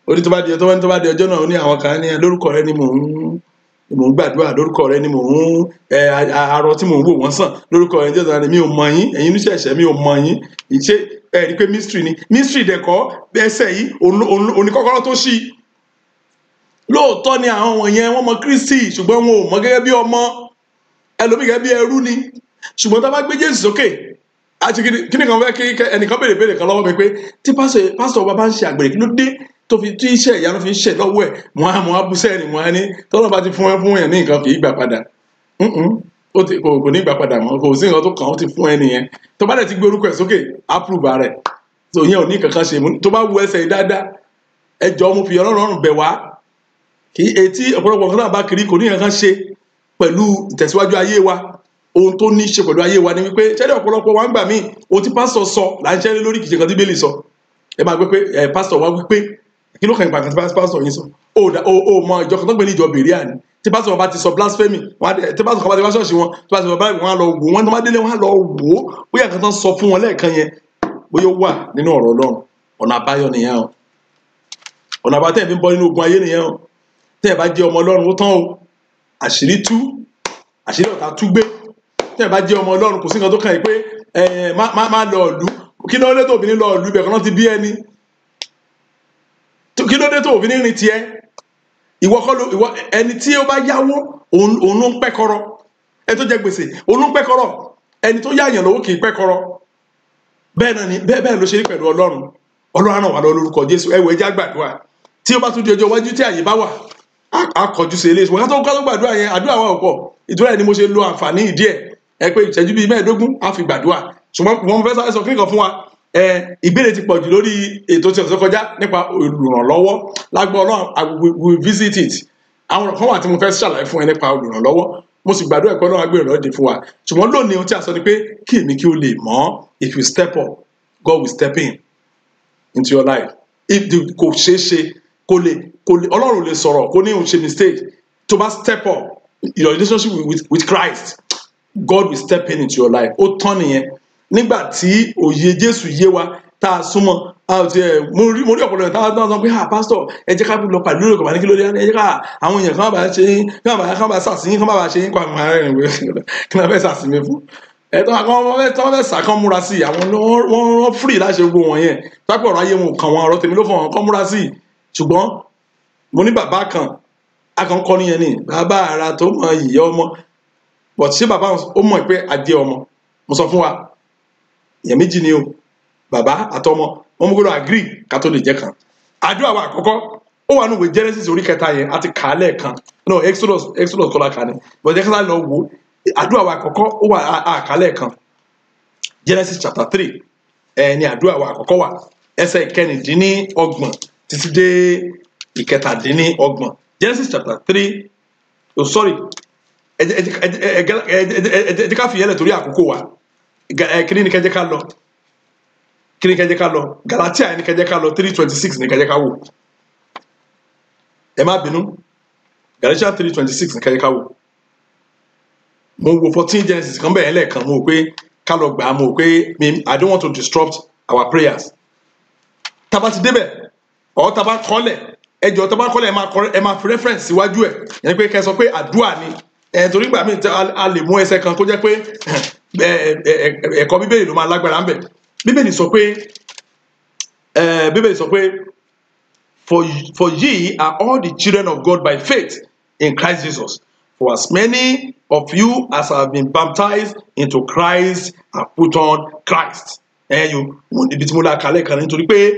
S1: ó ní tó bá di ọjọ́ náà ó ní àwọn kan ní lórúkọ rẹ ni mò ni mò ń gbàdúrà, lórúkọ rẹ ni mò ń arọ tí mò ń wò wọ́n sàn, lórúkọ rẹ Jésù ni mi ò mọ̀ yín, ẹ̀yin oníṣẹ̀ṣẹ̀ mi ò mọ̀ yín. Ìṣe ẹ rí pé mystery ni, mystery dẹ̀kọ́ ẹsẹ̀ yìí oníkọ́kọ́rọ́ tó ṣí. Lóòótọ́ ni àwọn wọ̀nyẹn wọ́n mọ Kristi ṣùgbọ́n wọn ò mọ gẹ́gẹ́ bí ọmọ, ẹlòmíì gẹ́gẹ́ bí ẹrú ni. Ṣùgbọ́n tá a bá gbé Jésù sókè, àti kí ni kan fẹ́ kí ẹnìkan béèrè kan lọ́wọ́ mi pé tí pásítọ̀ wa bá ń ṣe àgbèrè kí ló dé tó fi tí iṣẹ́ ìyanu fi ń ṣe lọ́wọ́ ẹ̀, mo á bú sẹ́ẹ̀rì, mo á ní tọ́lọ́ bá ti fún yẹn ní nǹkan kì í gbà padà. Kò ní gbà padà mọ́, kò sí nǹkan tó kàn ó ti fún ẹ nìyẹn. Tó bá dẹ̀ ti gbé orúkọ ẹ̀ sókè, approve rẹ̀, tó yẹn ò ní kankan ṣe. Tó bá wu ẹsẹ̀ dáadáa, ẹ jọ̀ọ́ mo fi Ọlọ́run bẹ̀ wá, kí etí ọ̀pọ̀lọpọ̀ nǹkan náà bá kiri kò ní kankan ṣe pẹ̀lú ìtẹ̀síwájú ayé wa. Ohun tó ní ṣe pẹ̀lú ayé wa ni wípé ṣẹ́dẹ̀ ọ̀pọ̀lọpọ̀ wa ń gbà míì ohun tí pásítọ̀ sọ là ń ṣẹ́lẹ̀ lórí kìí ṣe kan tí Bíbélì sọ. Ẹ máa gbé pé pásítọ̀ wa wípé kí ló kàn nípa kan tí pásítọ̀ yín sọ. O mọ ìjọ kan tó gbé ní ìjọ Bèríà ni, tí pásítọ̀ bá ti sọ blasphemy, tí pásítọ̀ kan bá ti wá ṣọ́ọ̀ṣì wọn, tí pásítọ̀ bá wọn á lọ wò wọ́n, tó bá délé wọn á lọ wò ó bóyá kan tán sọ fún wọn lẹ́ẹ̀kan yẹn bóyá ó wà nínú ọ̀rọ̀ Ọlọ́run. Ọ̀nà àbáyọ nìyẹn o. Ọ̀nà àbáyọ tẹ̀ fi ń bọ́ nínú ogun ayé nìyẹn o. Tẹ́ ẹ bá jẹ́ ọmọ Ọlọ́run ó tán o. Àṣírí tú, àṣírí ọ̀tá tú gbé. Tẹ́ ẹ bá jẹ́ ọmọ Ọlọ́run kò sí nǹkan tó kàn yín pé má lọ ìlú, kí ló dé tó òfin ní lọ ìlú ibẹ̀ kan náà ti bí ẹni, kí ló dé tó òfin ní rìn tiẹ̀. Ìwọ ẹni tí ó bá yáwó òun ló ń pẹ́ kọ́rọ́, ẹni tó jẹ gbèsè òun ló ń pẹ́ kọ́rọ́, ẹni tó yáyàn lówó kì í pẹ́ kọ́rọ́. Bẹ́ẹ̀ ló ṣe rí pẹ̀lú Ọlọ́run. Ọlọ́run á ràn wá lọ lórúkọ Jésù. Ẹ wò ẹ jẹ́ á gbàdúrà, tí ó bá tún di ọjọ́ iwájú tí àyè bá wà á kọjú sí eléyìí. Wọ́n tó gbàdúrà yẹn, àdúrà wa ò pọ̀, ìtura ni mo ṣe lo àǹfààní ìdí ẹ pé ìṣẹ́jú bíi 15 á fi gbàdúrà. Ṣùgbọ́n wọ́n fẹ́ sáré sọ kíkan fún wa, ìbéèrè ti pọ̀jù lórí ètò tí ọ̀sẹ̀ kọjá nípa olùrànlọ́wọ́. Lágbọ́ Ọlọ́run we visit it. Àwọn kan wà tí mo fẹ́ ṣàlàyé fún ẹ nípa olùrànlọ́wọ́, mo sì gbàdúrà pé Ọlọ́run á gbé ìrànlọ́wọ́ dé fún wa. Ṣùgbọ́n lónìí ohun tí a sọ ni pé kí èmi kí o lè mọ̀, if you step up, God will step in into your life. If kò ṣeé ṣe Ọlọ́run lè sọ̀rọ̀ kó ní òun ṣe mistake. To bá step up your relationship with Christ, God will step in into your life. Ó tán nìyẹn. Nígbà tí òye Jésù yé wa tá a súnmọ́, mo rí ọ̀pọ̀lọpọ̀ yẹn táwọn náà sọ pé pásítọ̀ ẹ jẹ́ ká lọ pàdé lórí ọkọ̀ ní kí ló dé, ẹ jẹ́ ká àwọn èèyàn kan bá ṣe yín, kan bá sàṣìyín, kan bá ṣe yín kó àwọn ará rìn wé kí wọ́n fẹ́ sàṣìmí fún. Ẹ̀tọ́ àwọn fẹ́ sàkán múra sí àwọn wọ́n free láṣẹ gbogbo wọn yẹn. Tápọ̀ ọ̀rọ̀ ayé wọn kàn wọn, ọ̀rọ̀ tèmi ló fọ̀ wọn kán múra sí. Ṣùgbọ́n mo ní bàbá kan akọ̀ǹkọ́ nìyẹn ni bàbá ara tó mọ ìyá ọmọ, but ṣé bàbá ó mọ̀ pé adé ọmọ. Mo sọ fún wa èèyàn méjì ni o, bàbá àtọmọ, wọn mú gbọ́dọ̀ agree ká tó lè jẹ́ kan. Àdúrà wa àkọ́kọ́ ó wà nínú ìwé Genesis orí 3 yẹn, àti kà á lẹ́ẹ̀kan, no Exodus kọ́lá kà ní, but jẹ́ ká lọ wò ó. Àdúrà wa àkọ́kọ́ ó wà àkà lẹ́ẹ̀kan, Genesis chapter 3 ní àdúrà wa àkọ́kọ́ wà, ẹsẹ̀ 29 títí dé 27. Genesis chapter 3, oh sorry, ẹ ká fi yẹlẹ̀ torí àkókò wa. Kíni ní kẹjẹ ká lọ, Galatia ní kẹjẹ ká lọ, 3:26 ní kẹjẹ ká wò. Ẹ má bínú, Galatia 3:26 ní kẹjẹ ká wò. Mo wo 14 Genesis kan bẹ́ẹ̀ lẹ́ẹ̀kan, mo pé ká lọ gbà á, mo pé I don't want to disrupt our prayers. Tá bá ti débẹ̀ ọ̀ tá bá kọ́lẹ̀, ẹjọ́ tá bá kọ́lẹ̀ ẹ máa fi reference síwájú ẹ̀, yẹn pé kẹ́ sọ pé àdúrà ni. Torí gbà mí a lè mú ẹsẹ̀ kan kó jẹ́ pé ẹ̀kọ́ Bíbélì ló máa lágbára ń bẹ̀. Bíbélì sọ pé for ye are all the children of God by faith in Christ Jesus. For as many of you as have been baptized into Christ have put on Christ. Ibi tí mo la kàlẹ́ kan nítorí pé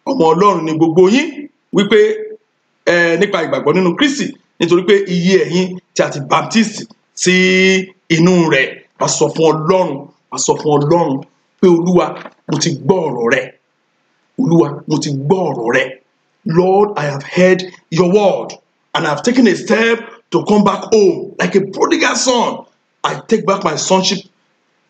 S1: ọmọ Ọlọ́run ni gbogbo yín, wípé nípa ìgbàgbọ́ nínú Kristi, nítorí pé iye ẹ̀yin tí a ti baptist sí inú rẹ̀. A sọ fún Ọlọ́run pé Olúwa mo ti gbọ́ ọ̀rọ̀ rẹ, Olúwa mo ti gbọ́ ọ̀rọ̀ rẹ. Lord, I have heard your word and I have taken a step to come back home like a prodigal son. I take back my sonship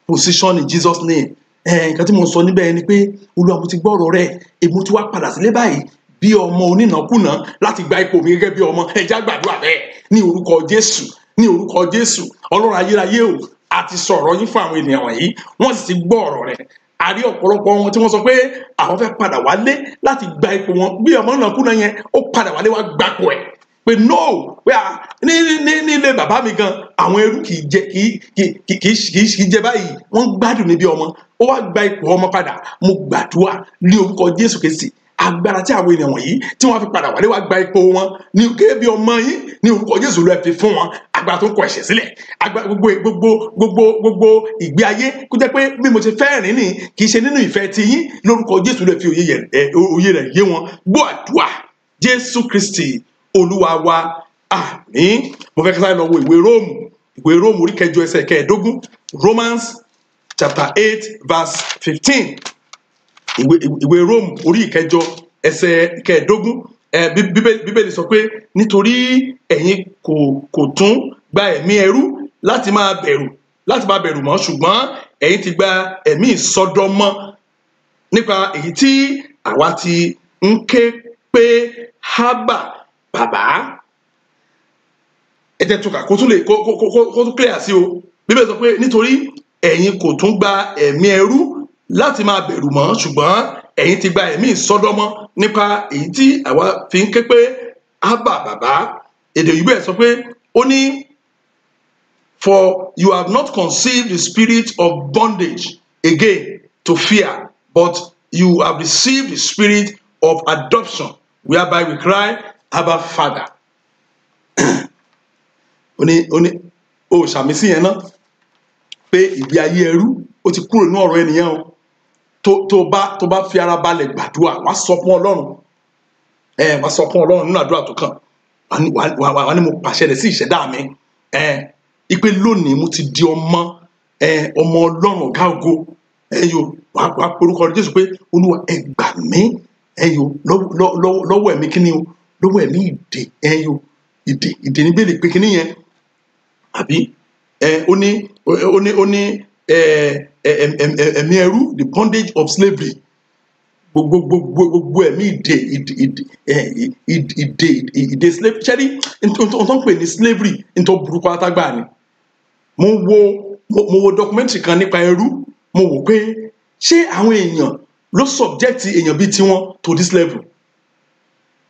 S1: position in Jesus' name. Nǹkan tí mo sọ níbẹ̀ ni pé Olúwa mo ti gbọ́ ọ̀rọ̀ rẹ, èmi ti wá padà sílé báyìí bí ọmọ onínàkúnà láti gba ipò mi gẹ́gẹ́ bí ọmọ. Ẹ jẹ́ á gbàdúrà bẹ́ẹ̀ ní orúkọ Jésù, ní orúkọ Jésù. Ọlọ́run ayérayé o, a ti sọ̀rọ̀ yín fún àwọn ènìyàn wọ̀nyí, wọ́n sì ti gbọ́ ọ̀rọ̀ rẹ̀. A rí ọ̀pọ̀lọpọ̀ wọn tí wọ́n sọ pé àwọn fẹ́ padà wálé láti gba ipò wọn bí ọmọ onínàkúnà yẹn, ó padà wálé wá gbapò ẹ̀. pé no pé ní ilé bàbá mi gan àwọn ẹrú kì í jẹ báyìí, wọ́n gbádùn níbi ọmọ. Ó wá gba ipò ọmọ padà. Mo gbàdúrà ní orúkọ Jésù Kristi, agbára tí àwọn ènìyàn wọ̀nyí tí wọ́n fi padà wálé wá gba ipò wọn ní gẹ́gẹ́ bí ọmọ yín ní orúkọ Jésù ló fi fún wọn agbára tó ń kọ ẹ̀ṣẹ̀ sílẹ̀, agbára gbogbo ìgbé ayé kó jẹ́ pé bí mo ṣe fẹ́ rìn ní kì í ṣe nínú ìfẹ́ ti yín, lórúkọ Jésù ló fi òye rẹ̀ yé wọn. Gbọ́ àdúrà Jésù Kristi Olúwa wa, àmín. Mo fẹ́ kí sáré lọ wo ìwé Róòmù orí kẹjọ ẹsẹ̀ kẹẹ̀ẹ́dógún, Romans chapter 8 verse 15. Ìwé Róòmù orí ìkẹjọ ẹsẹ̀ kẹẹ̀ẹ́dógún. Bíbélì sọ pé nítorí ẹ̀yin kò tún gba ẹ̀mí ẹrú láti máa bẹ̀rù mọ́, ṣùgbọ́n ẹ̀yin ti gba ẹ̀mí ìsọdọmọ nípa èyí tí àwa ti ń ké pé hábà bàbá. Ẹ jẹ́ túkà kó tún clear sí o. Bíbélì sọ pé nítorí ẹ̀yin kò tún gba ẹ̀mí ẹrú láti máa bẹ̀rù mọ́, ṣùgbọ́n ẹ̀yin ti gba ẹ̀mí ìsọdọmọ nípa èyí tí àwa fi ń ké pé ábà bàbá. Èdè òyìnbó ẹ̀ sọ pé ó ní for you have not conceived the spirit of bondage again to fear, but you have received the spirit of adoption whereby we cry Abba Father. ó ṣàmì sí yẹn náà pé ìgbé ayé ẹrú ó ti kúrò ní ọ̀rọ̀ ènìyàn o. tó bá fi ara balẹ̀ gbàdúrà wá sọ fún Ọlọ́run, wá sọ fún Ọlọ́run nínú àdúrà tó kàn, wà ní mo pàṣẹ rẹ̀ sí ìṣẹ̀dá mi, ipe lónìí mo ti di ọmọ Ọlọ́run ọ̀gá ògo. Wàá porúkọ Jésù pé Olúwa ẹ gbà mí lọ́wọ́ ẹ̀mí kíní o, lọ́wọ́ ẹ̀mí ìdè níbèrè pé kíní yẹn àbí ó ní ẹ̀mí ẹrú, the bondage of slavery, gbogbo ẹ̀mí ìdè slavery. ṣẹ́rí tó ń pè ní slavery nítorí burúkú atágbà ni. mo wo documentary kan nípa ẹrú, mo wò pé ṣé àwọn èèyàn ló subject èèyàn bíi tiwọn to this level.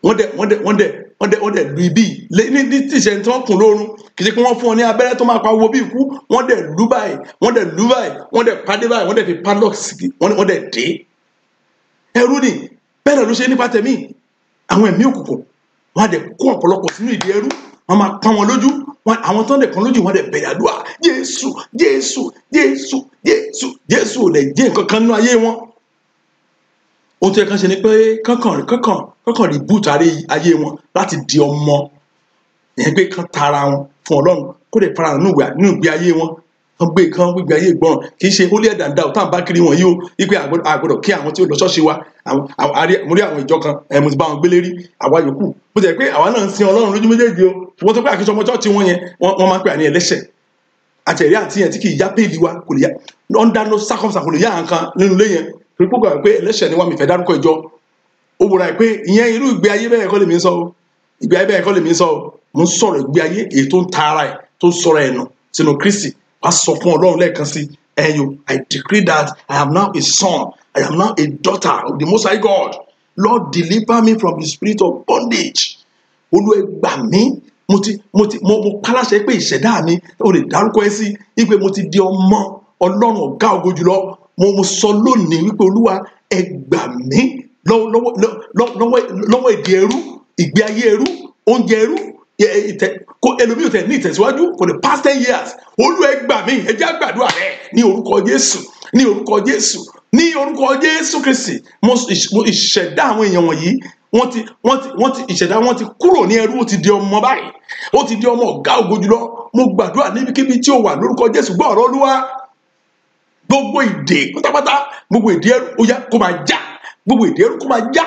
S1: wọ́n dẹ̀ lu ibi ní tíṣẹ́ tí wọ́n kùn lórun, kì í ṣe pé wọ́n fún ọ ní abẹ́rẹ́ tó máa pa owó bí ikú. Wọ́n dẹ̀ lù báyìí, wọ́n dẹ̀ padé báyìí, wọ́n dẹ̀ fi padlock sí, wọ́n dẹ̀ dé. Ẹrú ni bẹ́ẹ̀ náà ló ṣe nípa tẹ̀mí. Àwọn ẹ̀mí òkùnkùn wọ́n á dẹ̀ kó ọ̀pọ̀lọpọ̀ sínú ìdí ẹrú, wọ́n máa pọ́n wọn lójú, àwọn tó ń dẹ̀ kan lójú wọ́n dẹ̀ bẹ̀rẹ̀ àdúrà Jésù Jésù Jésù Jésù Jésù ò lè jẹ́ nǹkan kan nínú ayé wọn. Ohun tó yẹ kán ṣe ni pé kankan rí bùtù ayé wọn láti di ọmọ yẹn, pé kán tara wọn fún Ọlọ́run kó lè fara nínú ìgbé ayé wọn, kán gbé ayé ìgbọràn. Kì í ṣe ó lé ẹ̀dá ò táwọn bá kiri wọn yìí o, wípé àgbọ̀dọ̀ kí àwọn tí ó lọ ṣọ́ọ̀ṣì wa. Mo rí àwọn ìjọ kan mo ti bá wọn gbélé rí, àwa yòókù bó ti yẹ pé àwa náà ń sin Ọlọ́run lójú méjèèjì o, ṣùgbọ́n tó pé àkíṣe ọmọ ṣọ́ọ̀ṣì wọn yẹn wọ́n máa ń pè ní ẹlẹ́ṣẹ̀. Àtẹ̀rí àti yẹn tí kì í yá péèlì wa kò lè yá under no circumstance kò lè yá nǹkan nínú ilé yẹn, torí pé gbàgbé pé ẹlẹ́ṣẹ̀ ni wọ́n mi fẹ́ dárúkọ ìjọ. Ó wúra pé ìyẹn irú ìgbé ayé bẹ́ẹ̀ kọ́ lèmi ń sọ o, ìgbé ayé bẹ́ẹ̀ kọ́ lèmi ń sọ o. Mo ń sọ̀rọ̀ ìgbé ayé èyí tó ń ta ara ẹ̀ tó ń sọ̀rọ̀ ẹ̀ nù sínú Kristi. Wá sọ fún Ọlọ́run lẹ́ẹ̀kan sí I decree that I am now a son, I am now a daughter of the Most High God. Lord, deliver me from the spirit of bondage. Olúwa ẹ gbà mí. Mo pàláṣẹ pé ìṣẹ̀dá mi ó lè dárúkọ ẹ sí wípé mo ti di ọmọ Ọlọ́run ọ̀gá ògo jùlọ. Mo sọ lónìí wípé Olúwa ẹ gbà mí lọ́wọ́ ìdí ẹrú, ìgbé ayé ẹrú, oúnjẹ ẹrú, ẹlòmíì tẹ̀ ní ìtẹ̀síwájú for the past 10 years. Olúwa ẹ gbà mí, ẹ jẹ́ á gbàdúrà rẹ̀ ní orúkọ Jésù, ní orúkọ Jésù, ní orúkọ Jésù Kristi. Ìṣẹ̀dá àwọn èèyàn wọ̀nyí ìṣẹ̀dá wọn ti kúrò ní ẹrú, ó ti di ọmọ báyìí, ó ti di ọmọ ọ̀gá ògo jùlọ. Mo gbàdúrà níbikíbi tí ó wà lórúkọ Jésù, gbọ́ ọ̀rọ̀ Olúwa. Gbogbo ìdè pátápátá, gbogbo ìdè ẹrú ó yá kó máa já, gbogbo ìdè ẹrú kó máa já.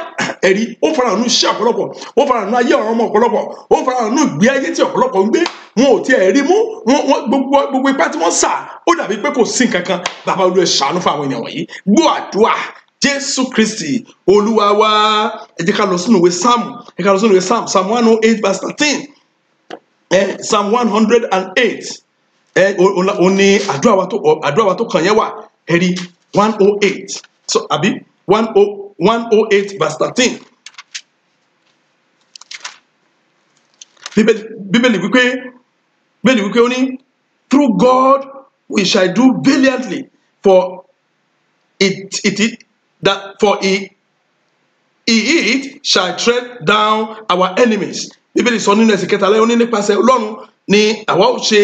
S1: Ẹ̀rí ó fara hàn nínú iṣẹ́ ọ̀pọ̀lọpọ̀, ó fara hàn nínú ayé ọ̀rọ̀ ọmọ ọ̀pọ̀lọpọ̀, ó fara hàn nínú ìgbé ayé tí ọ̀pọ̀lọpọ̀ ń gbé. Wọn ò tiẹ̀ rí mú, gbogbo ipá tí wọ́n sà ó dàbí pé kò sí nǹkan kan. Bàbá Olúwa ṣàánú fún àwọn ènìyàn wọ̀nyí. Gbọ́ àdúrà Jésù Kristi Olúwa wa. Ẹ jẹ́ ká lọ sínú ìwé Psalm 108 verse 13. Psalm 108. Ó ní àdúrà wa tó kàn yẹn wà. Ẹ rí 108. So àbí 108 verse 13. bíbélì wípé ó ní through God we shall do valiantly for it shall tread down our enemies. Bíbélì sọ nínú ẹsẹ̀ kẹtàlá ó ní nípasẹ̀ Ọlọ́run ni àwa ó ṣe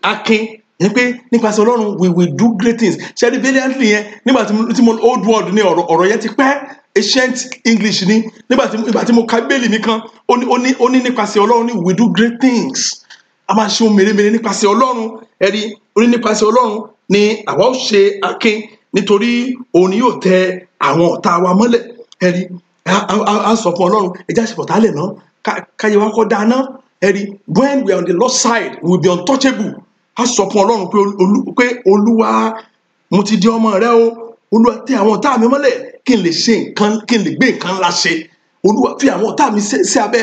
S1: akin, ní pé nípasẹ̀ Ọlọ́run we will do great things. Ṣé rí valiantly yẹn nígbà tí mo old world ní ọ̀rọ̀ yẹn ti pẹ́, ancient English ni nígbà tí mo ka Bíbélì mi kan ó ní nípasẹ̀ Ọlọ́run ni we will do great things. A máa ṣe ohun mèremère nípasẹ̀ Ọlọ́run, ẹ̀rí ó ní nípasẹ̀ Ọlọ́run ni àwa ó ṣe akin nítorí òun ni yóò tẹ àwọn ọ̀tá wa mọ́lẹ̀. Ẹ̀rí a sọ fún Ọlọ́run ẹjẹ́ àṣepọ̀tá lẹ̀ náà káyé wa kọ́ dáná. Ẹ̀rí when we are on the Lord's side we will be untouchable. A sọ fún Ọlọ́run pé Olúwa mo ti di ọmọ rẹ o, Olúwa tẹ àwọn ọ̀tá mi mọ́lẹ̀ kí n lè ṣe nǹkan, kí n lè gbé nǹkan ńlá ṣe. Olúwa fi àwọn ọ̀tá mi sí abẹ́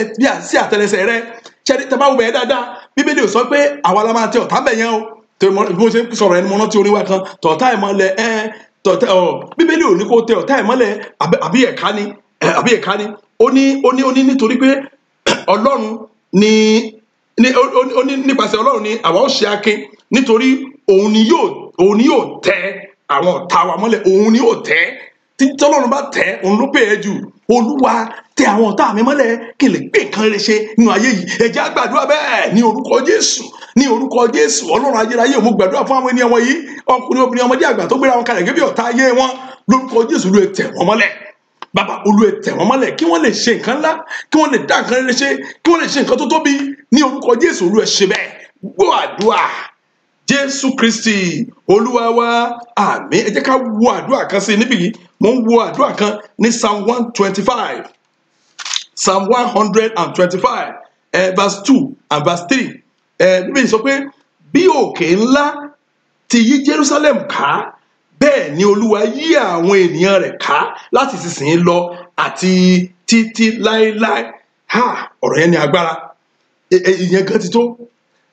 S1: sí àtẹ́lẹsẹ̀ rẹ. Ṣẹ́ni tẹ́ bá wù bẹ́ẹ̀ dáadáa Bíbélì ò sọ pé àwa la máa tẹ ọ̀tá bẹ̀ yẹn o. Bí mo ṣe ń sọ̀rọ̀ ẹni mo rántí orin wa kan tọ̀tá ẹ̀ mọ́lẹ̀ Bíbélì ò ní kó tẹ ọ̀tá ẹ̀ mọ́lẹ̀ àbí ẹ̀ka ni ó ní nítorí pé Ọlọ́run ni nípasẹ̀ Ọlọ́run ni àwa ó ṣe akin nítorí òun ni yóò tẹ àwọn ọ̀tá wa mọ́lẹ̀. Òun ni yóò tẹ tí Ọlọ́run bá tẹ òun ló pè é jù. Olúwa tẹ àwọn ọ̀tá mi mọ́lẹ̀ kí n lè gbé nǹkan rere ṣe nínú ayé yìí. Ẹ jẹ́ á gbàdúrà bẹ́ẹ̀ ní orúkọ Jésù, ní orúkọ Jésù. Ọlọ́run ayérayé mo gbàdúrà fún àwọn ènìyàn wọ̀nyí, ọkùnrin obìnrin ọmọdé àgbà tó gbéra wọn kalẹ̀ gẹ́gẹ́ bí ọ̀tá ayé wọn. Lórúkọ Jésù Olúwa tẹ wọ́n mọ́lẹ̀. Bàbá Olúwa tẹ wọ́n mọ́lẹ̀ kí wọ́n lè ṣe nǹkan ńlá, kí wọ́n lè dá nǹkan rere ṣe, kí wọ́n lè ṣe nǹkan tó tóbi ní orúkọ Jésù. Olúwa ṣe bẹ́ẹ̀. Gbọ́ àdúrà Jésù Kristi Olúwa wa, àmín. Ẹ jẹ́ ká wo àdúrà kan sí níbí yìí. Mo ń wo àdúrà kan ní Psalm 125, Psalm 125 verse 2 and verse 3. Bíbélì sọ pé bí òkè ńlá ti yí Jerusalem ká bẹ́ẹ̀ ni Olúwa yí àwọn ènìyàn rẹ̀ ká láti ìsinsìnyí lọ àti títí láéláé. Ọ̀rọ̀ yẹn ní agbára. Ìyẹn gan ti tó.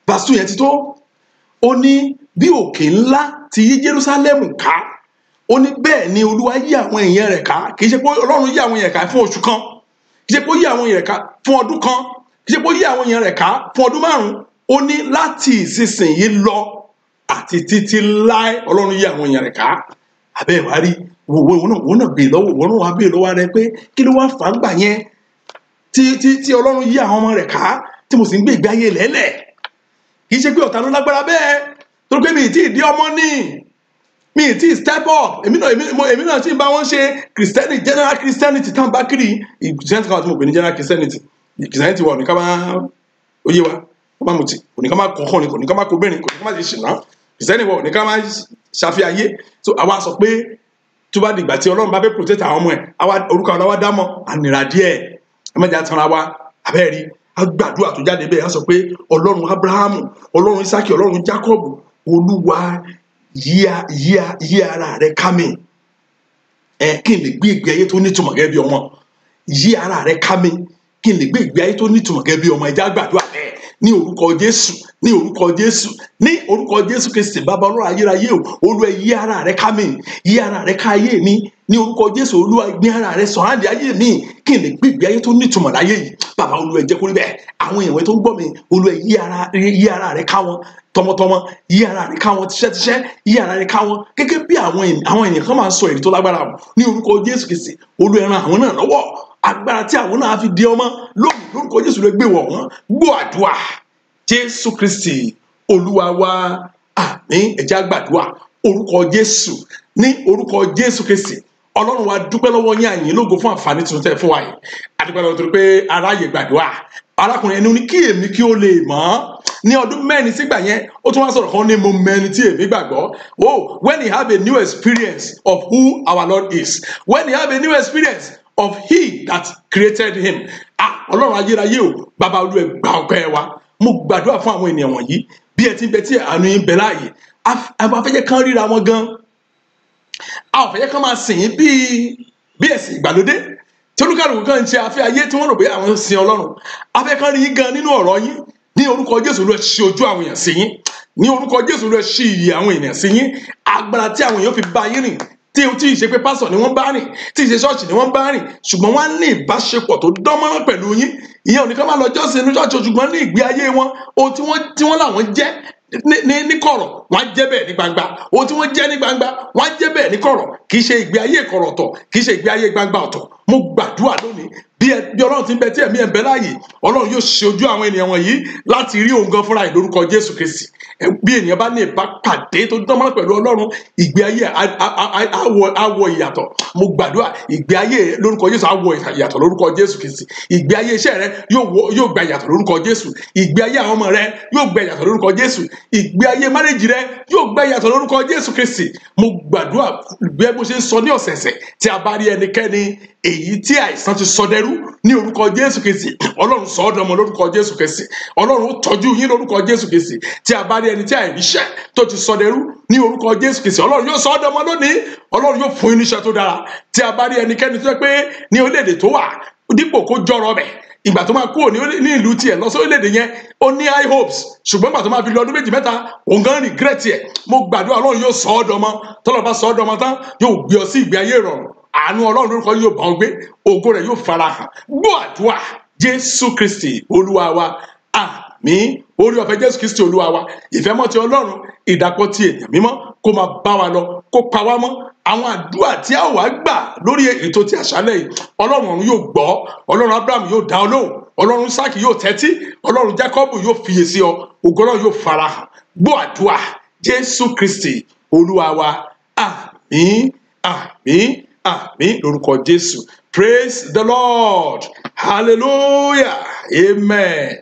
S1: Verse 2 yẹn ti tó. Ó ní bí òkè ńlá ti yí Jerusalem ká, ó ní bẹ́ẹ̀ ni Olúwa yí àwọn èèyàn rẹ̀ ká. Kì í ṣe pé Ọlọ́run yí àwọn èèyàn ká fún oṣù kan, kì í ṣe pé ó yí àwọn èèyàn rẹ̀ ká fún ọdún kan, kì í ṣe pé ó yí àwọn èèyàn rẹ̀ ká fún ọdún márùn-ún. Ó ní láti ìsinsìnyí lọ àti títí láé Ọlọ́run yí àwọn èèyàn rẹ̀ ká. Àbẹ́ ìwà rí wọ́n náà bèè lọ́wọ́ wọ́n náà wá bèè lọ́wọ́ rẹ pé kí ló wá fà á gbà yẹn tí Ọlọ́run yí àwọn ọmọ rẹ̀ ká tí mo sì ń gbé ìgbé ayé lẹ́lẹ̀. Kì í ṣe pé ọ̀tá ló lágbára bẹ́ẹ̀, torí pé mi ì tí ì di ọmọ ní, mi ì tí ì step up. Èmi náà tí ń bá wọn ṣe Christianity, general Christianity tá n bá kiri Christianity kan tí mo pè ní general Christianity. Christianity wà ní ká máa oyé wa kó máa mutí, kò ní ká máa kọ̀ọ̀kan, kò ní ká máa kó bẹ́ẹ̀ni, kò ní ká máa ṣe ṣìnà. Christianity wà ní ká máa ṣàfihàn ayé. So àwa sọ pé tó bá dìgbà tí Ọlọ́run bá fẹ́ protect àwọn ọmọ ẹ̀ orúkọ àwọn wa dámọ̀ ànìrà díẹ̀ ẹ má jẹ́ àtàrà wa. Àbẹ́ẹ̀rí agbàdúrà tó jáde bẹ́ẹ̀ á sọ pé Ọlọ́run Abrahamu, Ọlọ́run Isaki, Ọlọ́run Jacob, Olúwa yí ara rẹ ká mi kí n lè gbé ìgbé ayé tó nítumọ̀ gẹ́gẹ́ bí ọmọ. Yí ara rẹ ká mi kí n lè gbé ìgbé ayé tó nítumọ̀ gẹ́gẹ́ bí ọmọ. Ẹ jẹ́ á gbàdúrà bẹ́ẹ̀ ní orúkọ Jésù, ní orúkọ Jésù, ní orúkọ Jésù Kristi Bàbá Ọlọ́run ayérayé o. Olúwa yí ara rẹ ká mi, yí ara rẹ ká ayé mi ní orúkọ Jésù. Olúwa gbé ara rẹ sọ̀rọ̀ àdé ayé mi kí n lè gbé ìgbé ayé tó nítumọ̀ láyé yìí. Bàbá Olúwa jẹ́ kó rí bẹ́ẹ̀. Àwọn èèyàn tó ń gbọ́ mi, Olúwa yí ara rẹ ká wọn tọmọtọmọ, yí ara rẹ ká wọn tíṣẹ́tíṣẹ́, yí ara rẹ ká wọn gẹ́gẹ́ bí àwọn èèyàn kan máa ń sọ èdè tó lágbára wọn ní orúkọ Jésù Kristi. Olúwa ràn àwọn náà lọ́wọ́. Agbára tí àwọn náà fi di ọmọ lónìí lórúkọ Jésù ló gbé wọ̀ wọ́n. Gbọ́ àdúrà Jésù Kristi Olúwa wa, àmín. Ẹ jẹ́ á gbàdúrà orúkọ Jésù, ní orúkọ Jésù Kristi. Ọlọ́run wa dúpẹ́ lọ́wọ́ yín, àyìn lógo fún àǹfààní tuntun tẹ́ fún wa yìí. Adúpẹ́ lọ́wọ́ torí pé aráyè gbàdúrà. Arákùnrin ẹni ní kí èmi kí ó lè mọ̀ ní ọdún mẹ́rin sígbà yẹn ó tún wá sọ̀rọ̀ kan ní mo mẹ́ni tí èmi gbàgbọ́. When he have a new experience of who our Lord is, when he have a new experience of he that created him. Ọlọ́run ayérayé o, bàbá Olúwa gba ọpẹ́ wa. Mo gbàdúrà fún àwọn ènìyàn wọ̀nyí bí ẹ ti ń bẹ tí àánú yín bẹ láàyè. Àwọn afẹ́jẹ́ kan ríra wọn gan, àwọn afẹ́jẹ́ kan máa sìn yín bí ẹ̀sìn ìgbàlódé tí olúkàlùkù kan ń ṣe afẹ́ ayé tí wọ́n rò pé àwọn sin Ọlọ́run. Afẹ́ kan rí yín gan nínú ọ̀rọ̀ yín ní orúkọ Jésù ló ṣí ojú àwọn èèyàn sí yín, ní orúkọ Jésù ló ṣí iyè àwọn èèyàn sí yín. Agbára tí àwọn èèyàn fi bá yín rìn tí ì ṣe pé pásọ̀ ni wọ́n bá rìn, tí ì ṣe ṣọ́ọ̀ṣì ni wọ́n bá rìn, ṣùgbọ́n wọ́n á ní ìbáṣepọ̀ tó dánmọ́rán pẹ̀lú yín. ìyẹn ò ní ká má lọ jọ́sìn inú ṣọ́ọ̀ṣì ṣùgbọ́n ní ìgbé ayé wọn ohun tí wọ́n làwọn jẹ́ ní kọ̀rọ̀ wọ́n á jẹ́ bẹ́ẹ̀ ní gbangba ohun tí wọ́n jẹ́ ní gbangba wọ́n á jẹ́ bẹ́ẹ̀ ní kọ̀rọ̀ kì í ṣe ìgbé ayé kọ̀rọ̀ ọ̀tọ̀ kì í ṣe ìgbé ayé gbangba ọ̀tọ̀ mo gbàdúrà lónìí bí Ọlọ́run ti ń bẹ tí ẹ̀mí ẹ̀ ń bẹ láàyè Ọlọ́run yóò ṣe ojú àwọn ènìyàn wọ̀nyí láti rí òun gan fúnra ẹ̀ lórúkọ Jésù Kristi bí ènìyàn bá ní ìbápàdé tó dánmọ́rán pẹ̀lú Ọlọ́run ìgbé ayé àwọ̀ ìyàtọ̀ mo gbàdúrà ìgbé ayé lórúkọ Jésù àwọ̀ ìyàtọ̀ lórúkọ Jésù Kristi ìgbé ayé iṣẹ́ rẹ yóò gba ìyàtọ̀ lórúkọ Jésù ìgbé ayé àwọn ọmọ rẹ yóò gba ìyàtọ̀ lórúkọ Jésù ìgbé ayé márèjì rẹ yóò gba ìyàtọ̀ lórúkọ Jésù Kristi mo gbàdúrà bí mo ṣe ń sọ ní ọ̀sẹ̀ẹ̀sẹ̀ tí a bá rí ẹnikẹ́ni èyí tí àìsàn ti sọ dẹrú ní orúkọ Jésù Kristi Ọlọ́run sọ ọ́ dọmọ lórúkọ Jésù Kristi Ọlọ́run ó tọ́jú yín lórúkọ Jésù Kristi tí a bá rí ẹni tí àìríṣẹ́ tó ti sọ dẹrú ní orúkọ Jésù Kristi Ọlọ́run yóò sọ ọ́ dọmọ lónìí Ọlọ́run yóò fún yín níṣẹ́ tó dára tí a bá rí ẹnikẹ́ni tó jẹ́ pé ní orílẹ̀-èdè tó wà dípò kó jọrọ bẹ̀ ìgbà tó máa kúrò ní ìlú tiẹ̀ lọ sí orílẹ̀-èdè yẹn ó ní high hopes ṣùgbọ́n ìgbà tó máa fi lọ ọdún méjì mẹ́ta òun gan regret ẹ̀ mo gbàdúrà Ọlọ́run yóò sọ ọ́ dọmọ tọ́lọ́ bá sọ ọ́ dọmọ tán yóò gbé ọ sí ìgbé ayé ìrọ̀rùn àánú Ọlọ́run lórúkọ yóò bá ọ gbé ògo rẹ̀ yóò farahàn gbọ́ àdúrà Jésù Kristi Olúwa wa àmín orí ọ̀fẹ́ Jésù Kristi Olúwa wa ìfẹ́mọ́ ti Ọlọ́run ìdàpọ̀ ti ènìyàn mímọ́ kó máa bá wa lọ kó pa wá mọ́ àwọn àdúrà tí a wà gbà lórí ètò ti àṣálẹ́ yìí Ọlọ́run ọ̀run yóò gbọ́ Ọlọ́run Abraham yóò dá ọ lóhùn Ọlọ́run Isaac yóò tẹ́tí Ọlọ́run Jacob yóò fiyè sí ọ ògo Ọlọ́run yóò farahàn gbọ́ àdúrà Jésù Kristi Olúwa wa àmín àmín àmín lórúkọ Jésù. Praise the Lord. Hallelujah. Amen.